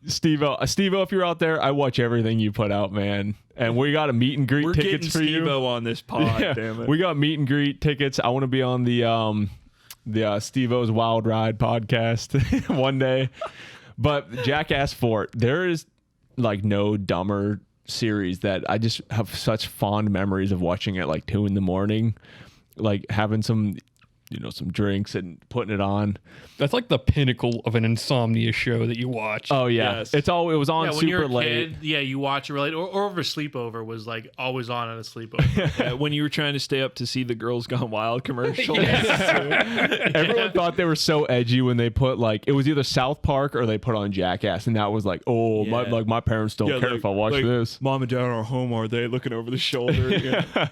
Steve-O, if you're out there, I watch everything you put out, man. And we got a meet and greet We're tickets getting for you. Steve-O on this pod, Yeah, damn it. we got meet and greet tickets. I want to be on the Steve-O's Wild Ride podcast one day. But Jackass 4, there is like no dumber series that I just have such fond memories of watching at like 2 a.m, like having some drinks and putting it on. That's like the pinnacle of an insomnia show that you watch. Oh yeah, Yes. it was on Yeah, when super you're a late. kid, you watch it really, or over sleepover was like always on at a sleepover. When you were trying to stay up to see the Girls Gone Wild commercial. Everyone thought they were so edgy when they put like it was either South Park or they put on Jackass, and that was like, oh, Yeah. my parents don't care if I watch this. Mom and Dad are home, are they? Looking over the shoulder. Yeah.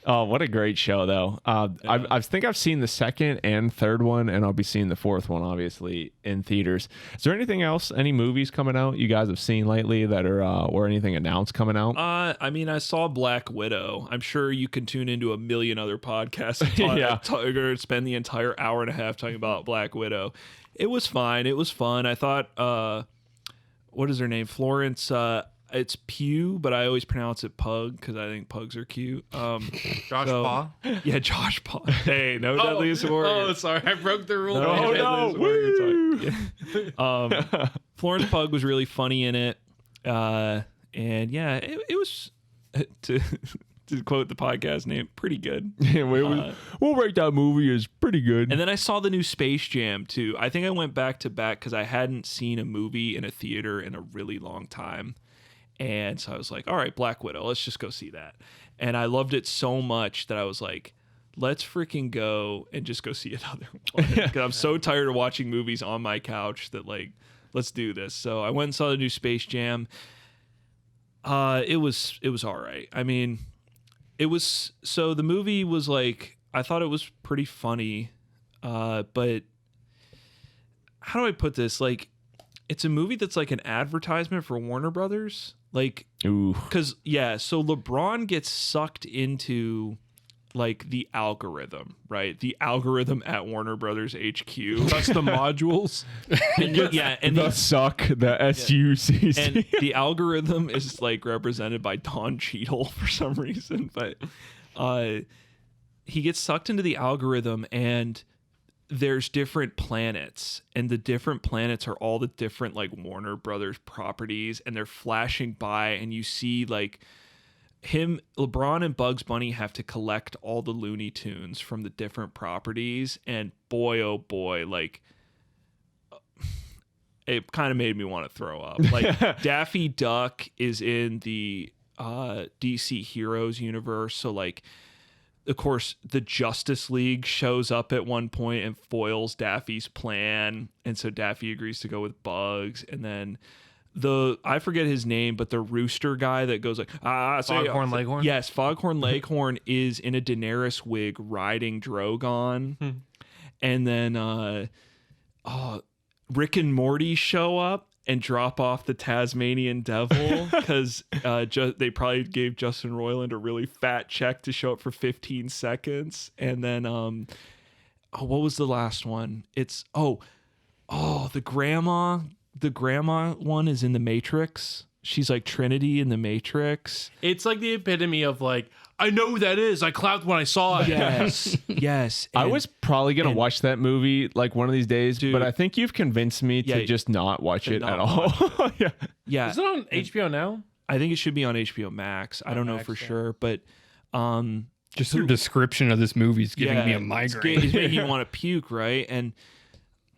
Oh, what a great show, though. I think I've seen the second and third one, and I'll be seeing the fourth one, obviously, in theaters. Is there anything else, any movies coming out you guys have seen lately that are, or anything announced coming out? I mean, I saw Black Widow. I'm sure you can tune into a million other podcasts and Yeah. spend the entire hour and a half talking about Black Widow. It was fine. It was fun. I thought, what is her name? Florence, it's Pugh, but I always pronounce it Pug because I think pugs are cute. Josh Paw. Yeah, Josh Paw. Hey, no Deadliest Warrior. Oh, sorry, I broke the rule. No, Florence Pug was really funny in it. And yeah, it was to quote the podcast name, pretty good. Yeah, we'll rate that movie as pretty good. And then I saw the new Space Jam too. I think I went back to back because I hadn't seen a movie in a theater in a really long time. And so I was like, all right, Black Widow, let's just go see that. And I loved it so much that I was like, let's freaking go and just go see another one. Because I'm so tired of watching movies on my couch that like, let's do this. So I went and saw the new Space Jam. It was all right. I mean, the movie was like, I thought it was pretty funny. But how do I put this? Like, it's a movie that's like an advertisement for Warner Brothers. Like, because so LeBron gets sucked into like the algorithm, right? The algorithm at Warner Brothers HQ. That's the modules. And the suck, the SUCC. And the algorithm is like represented by Don Cheadle for some reason, but he gets sucked into the algorithm, and there's different planets, and the different planets are all the different like Warner Brothers properties, and they're flashing by, and you see like LeBron and Bugs Bunny have to collect all the Looney Tunes from the different properties, and boy oh boy, like it kind of made me want to throw up. Like Daffy Duck is in the DC Heroes universe, so like of course the Justice League shows up at one point and foils Daffy's plan, and so Daffy agrees to go with Bugs, and then I forget his name, but the rooster guy that goes like Foghorn Leghorn. Yes, Foghorn Leghorn is in a Daenerys wig riding Drogon, and then Rick and Morty show up and drop off the Tasmanian Devil because they probably gave Justin Roiland a really fat check to show up for 15 seconds, and then what was the last one? It's the grandma. The grandma one is in The Matrix. She's like Trinity in The Matrix. It's like the epitome of like, I know who that is. I clapped when I saw it. Yes, yes. I was probably going to watch that movie like one of these days, dude, but I think you've convinced me to just not watch it at all. Yeah. Is it on HBO now? I think it should be on HBO Max. I don't know for sure, but just your description of this movie is giving me a migraine. It's making you want to puke, right? And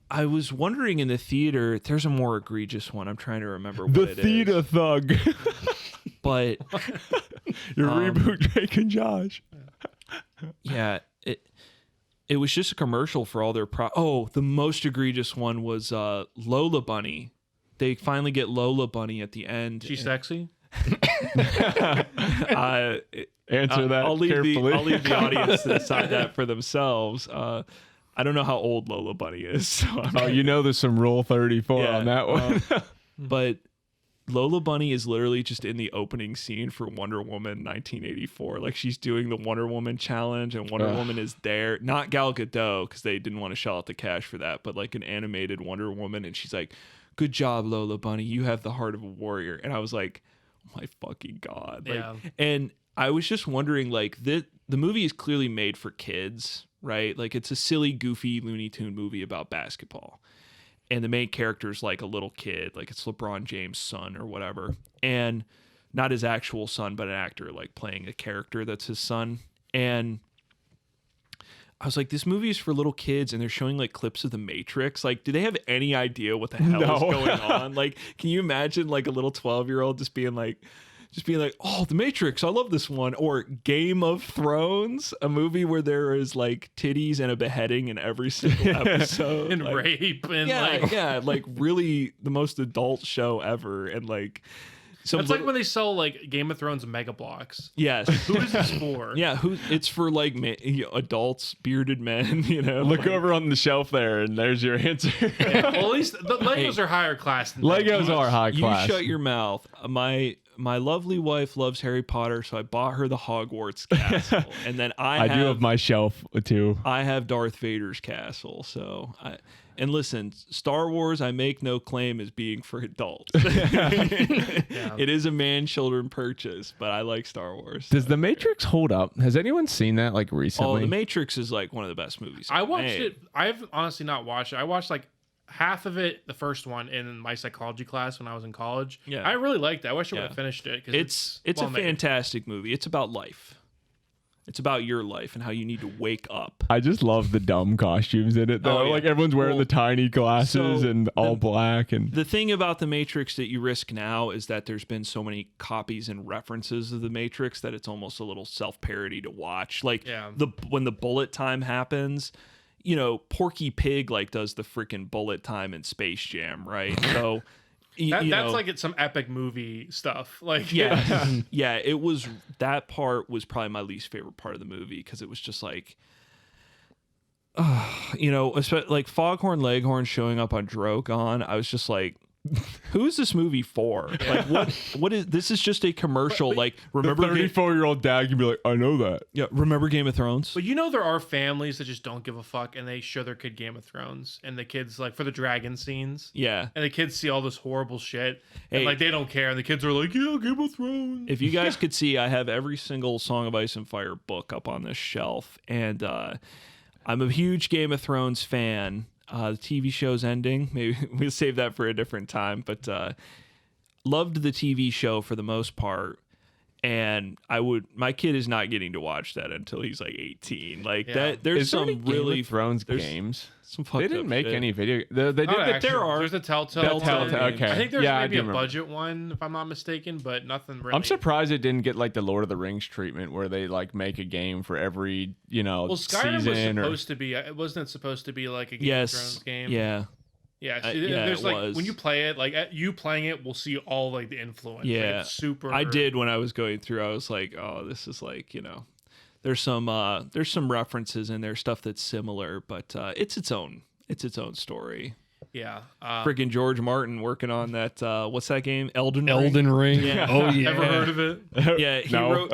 I was wondering in the theater, there's a more egregious one. I'm trying to remember what it is. The Theater Thug. But your reboot Drake and Josh. Yeah, it was just a commercial for all their the most egregious one was Lola Bunny. They finally get Lola Bunny at the end. She's sexy. Answer that I'll leave carefully. I'll leave the audience to decide that for themselves. I don't know how old Lola Bunny is. So there's some Rule 34 on that one. But Lola Bunny is literally just in the opening scene for Wonder Woman 1984. Like she's doing the Wonder Woman challenge, and Wonder Woman is there. Not Gal Gadot, because they didn't want to shell out the cash for that, but like an animated Wonder Woman, and she's like, "Good job, Lola Bunny. You have the heart of a warrior." And I was like, oh my fucking God. Like, Yeah. And I was just wondering, like, the movie is clearly made for kids, right? Like it's a silly, goofy Looney Tune movie about basketball. And the main character is like a little kid, like it's LeBron James' son or whatever. And not his actual son, but an actor like playing a character that's his son. And I was like, this movie is for little kids, and they're showing like clips of The Matrix. Like, do they have any idea what the hell is going on? Like, can you imagine like a little 12-year-old just being like, oh, The Matrix, I love this one. Or Game of Thrones, a movie where there is like titties and a beheading in every single episode. And like, rape and like really the most adult show ever. And like it's like when they sell like Game of Thrones Mega Blocks. Yes. Who is this for? Yeah, it's for like adults, bearded men, Look over on the shelf there, and there's your answer. Well, at least the Legos are higher class than Legos are high class. You shut your mouth. My lovely wife loves Harry Potter, so I bought her the Hogwarts castle, and then I do have my shelf too. I have Darth Vader's castle. So and listen, Star Wars, I make no claim as being for adults. It is a man-children purchase, but I like Star Wars. Does The Matrix hold up? Has anyone seen that like recently? Oh, The Matrix is like one of the best movies. I watched it. I've honestly not watched it. I watched like half of it, the first one, in my psychology class when I was in college. Yeah. I really liked it. I wish I would have finished it. Cause It's well a made. fantastic movie. It's about life. It's about your life and how you need to wake up. I just love the dumb costumes in it though. Oh, yeah. Like everyone's wearing Well, the tiny glasses so and all black and The thing about the Matrix that you risk now is that there's been so many copies and references of the Matrix that it's almost a little self-parody to watch. Like Yeah. when the bullet time happens, Porky Pig like does the freaking bullet time in Space Jam, right? So That's like it's some epic movie stuff. Like yeah, yeah. That part was probably my least favorite part of the movie because it was just like, like Foghorn Leghorn showing up on Drogon. I was just like, who is this movie for? Like, what is this? Is just a commercial. Like, remember, 34-year-old dad can be like, I know that. yeah, remember Game of Thrones? But there are families that just don't give a fuck and they show their kid Game of Thrones and the kids like for the dragon scenes. Yeah. And the kids see all this horrible shit and Hey. like they don't care and the kids are like, yeah, Game of Thrones. If you guys could see, I have every single Song of Ice and Fire book up on this shelf, and I'm a huge Game of Thrones fan. The TV show's ending. Maybe we'll save that for a different time. But loved the TV show for the most part. And my kid is not getting to watch that until he's like 18. Like Yeah. that. There's Is there some any Game really of Thrones there's games? some They fucked didn't up make shit. any video. They did. Not The, actually. there are. There's a Telltale. Okay. I think there's Yeah, I maybe do a remember. budget one if I'm not mistaken, but nothing really. I'm surprised it didn't get like the Lord of the Rings treatment where they like make a game for every Well, Skyrim was season. supposed to be. Wasn't it supposed to be like a Game of Yes. Thrones game? Yeah. Yeah, yeah, there's it like was. when you play it, like you playing it, we'll see all like the influence. Like, Yeah. it's super. I did when I was going through. I was like, oh, this is like, there's some references in there, stuff that's similar, but it's its own story. Yeah. Freaking George Martin working on that. What's that game? Elden Ring. Elden Ring. Yeah. Oh yeah. Ever heard of it? Yeah,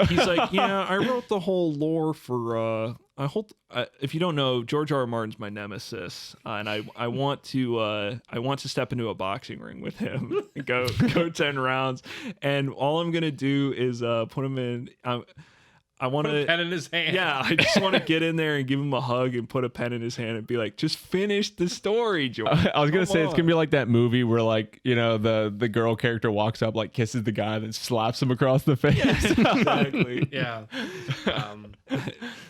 he's like, yeah, I wrote the whole lore for. If you don't know, George R. R. Martin's my nemesis, and I want to step into a boxing ring with him, and go 10 rounds, and all I'm gonna do is put him in. I want Put a to. pen in his hand. Yeah, I just want to get in there and give him a hug and put a pen in his hand and be like, just finish the story, George. I was gonna Come say it's gonna be on. like that movie where like the girl character walks up, like kisses the guy, then slaps him across the face. Exactly. Yeah.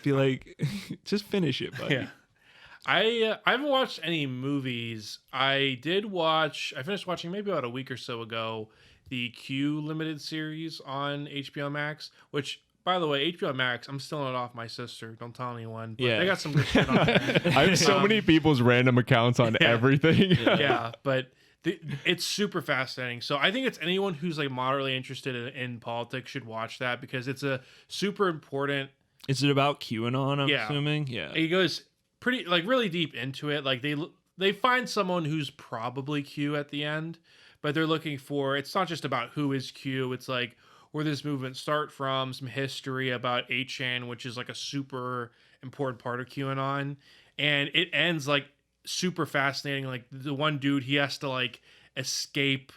Be like, just finish it, buddy. Yeah. I haven't watched any movies. I finished watching maybe about a week or so ago the Q limited series on HBO Max, which, by the way, HBO Max, I'm stealing it off my sister. Don't tell anyone. But Yeah. they got some good shit on there. I have so many people's random accounts on everything. Yeah, but it's super fascinating. So I think it's anyone who's like moderately interested in politics should watch that because it's a super important. Is it about QAnon? I'm Yeah. assuming. Yeah. He goes pretty like really deep into it. Like they find someone who's probably Q at the end, but they're looking for. It's not just about who is Q. It's like where this movement start from, some history about 8chan, which is like a super important part of QAnon, and it ends like super fascinating. Like the one dude, he has to like escape,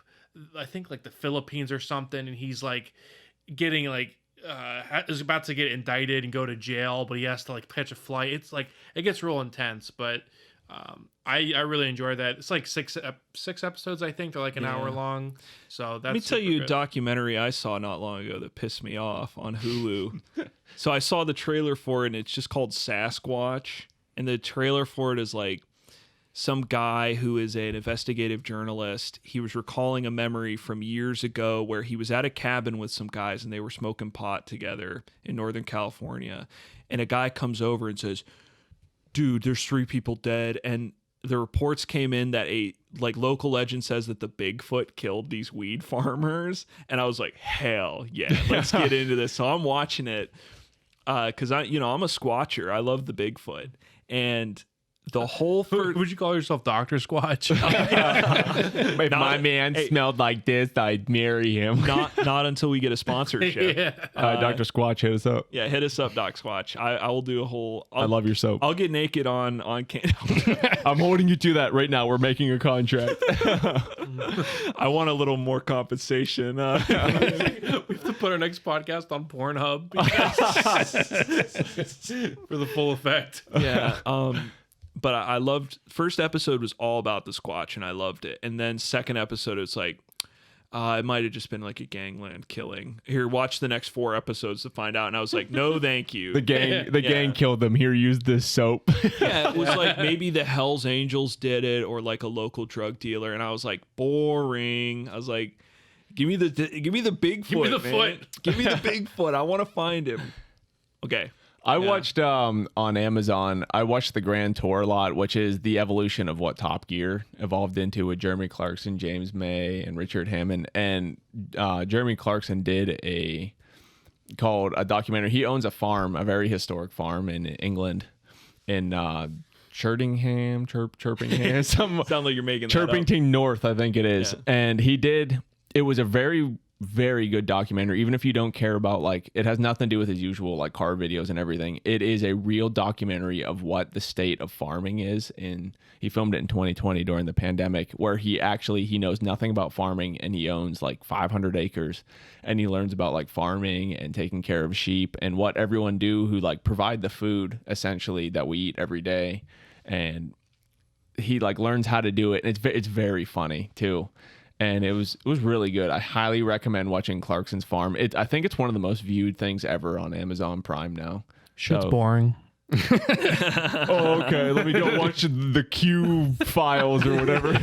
I think like the Philippines or something, and he's like getting like is about to get indicted and go to jail, but he has to like catch a flight. It's like it gets real intense, but I really enjoy that. It's like six episodes, I think. They're like an hour long. So that's Let me tell you a good. documentary I saw not long ago that pissed me off on Hulu. So I saw the trailer for it, and it's just called Sasquatch. And the trailer for it is like some guy who is an investigative journalist. He was recalling a memory from years ago where he was at a cabin with some guys, and they were smoking pot together in Northern California. And a guy comes over and says, dude, there's 3 people dead. And the reports came in that a like local legend says that the Bigfoot killed these weed farmers. And I was like, hell yeah, let's get into this. So I'm watching it because I'm a squatcher. I love the Bigfoot. And the whole Would you call yourself Dr. Squatch? If my man smelled like this, I'd marry him. not until we get a sponsorship. Yeah. Dr. Squatch, hit us up. Yeah, hit us up, Doc Squatch. I will do a whole. I love your soap. I'll get naked on I'm holding you to that right now. We're making a contract. I want a little more compensation. We have to put our next podcast on Pornhub because- for the full effect. Yeah. but I loved first episode was all about the Squatch and I loved it. And then second episode it's like it might have just been like a gangland killing. Here, watch the next 4 episodes to find out. And I was like, no, thank you. The gang killed them. Here, use this soap. Yeah, it was like maybe the Hells Angels did it or like a local drug dealer. And I was like, boring. I was like, give me the Bigfoot. Give me the foot. Give me the Bigfoot. I want to find him. Okay. I watched on Amazon, I watched the Grand Tour lot, which is the evolution of what Top Gear evolved into with Jeremy Clarkson, James May, and Richard Hammond. And Jeremy Clarkson did a documentary. He owns a farm, a very historic farm in England, in Chirpingham, some Sound like you're making that up. Chirpington North, I think it is. Yeah. And it was a very, very good documentary. Even if you don't care about, like, it has nothing to do with his usual like car videos and everything. It is a real documentary of what the state of farming is. And he filmed it in 2020 during the pandemic, where he knows nothing about farming, and he owns like 500 acres, and he learns about like farming and taking care of sheep and what everyone do who like provide the food essentially that we eat every day. And he like learns how to do it. And it's very funny too. And it was really good. I highly recommend watching Clarkson's Farm. I think it's one of the most viewed things ever on Amazon Prime now. Shit's boring. Oh, okay. Let me go watch the Q files or whatever.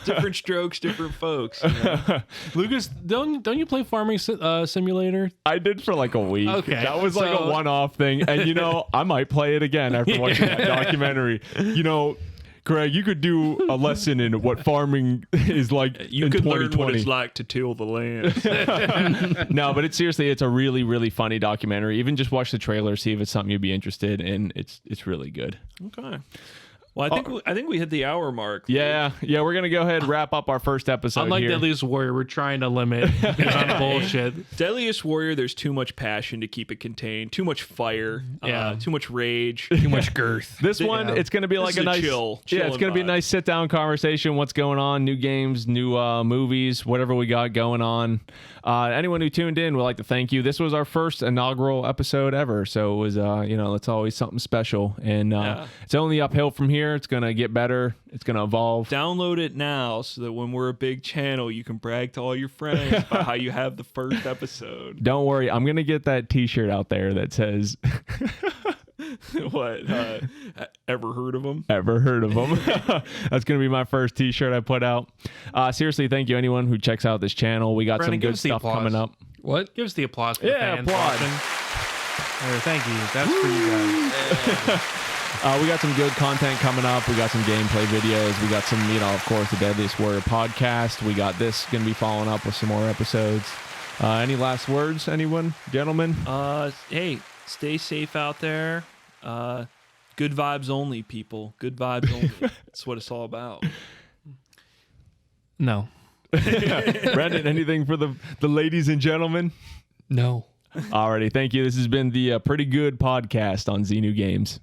Different strokes, different folks. You know? Lucas, don't you play Farming Simulator? I did for like a week. Okay, That was like a so- one-off thing. And, I might play it again after watching that documentary. Craig, you could do a lesson in what farming is like You in could 2020. learn what it's like to till the land. No, but it's a really, really funny documentary. Even just watch the trailer, see if it's something you'd be interested in. It's really good. Okay. Well, I think we hit the hour mark. Yeah, we're gonna go ahead and wrap up our first episode. Unlike here. Deadliest Warrior, we're trying to limit the amount of bullshit. Deadliest Warrior, there's too much passion to keep it contained, too much fire, too much rage. Too much girth. This one, it's gonna be like This a is nice, chill it's gonna be a vibe. nice sit down conversation. What's going on? New games, new movies, whatever we got going on. Anyone who tuned in, we'd like to thank you. This was our first inaugural episode ever, so it was it's always something special, and it's only uphill from here. It's gonna get better. It's gonna evolve. Download it now so that when we're a big channel, you can brag to all your friends about how you have the first episode. Don't worry, I'm gonna get that T-shirt out there that says What? Ever heard of them? ever heard of them. That's gonna be my first T-shirt I put out. Seriously, thank you anyone who checks out this channel. We got Brandon, some give good us the stuff applause. coming up. What? Give us the applause for Yeah, the fans applaud. watching. There, thank you. That's for you guys. We got some good content coming up. We got some gameplay videos. We got some, of course, the Deadliest Warrior podcast. We got this going to be following up with some more episodes. Any last words, anyone, gentlemen? Hey, stay safe out there. Good vibes only, people. Good vibes only. That's what it's all about. No. Brandon, anything for the ladies and gentlemen? No. Alrighty, thank you. This has been the Pretty Good podcast on Zenu Games.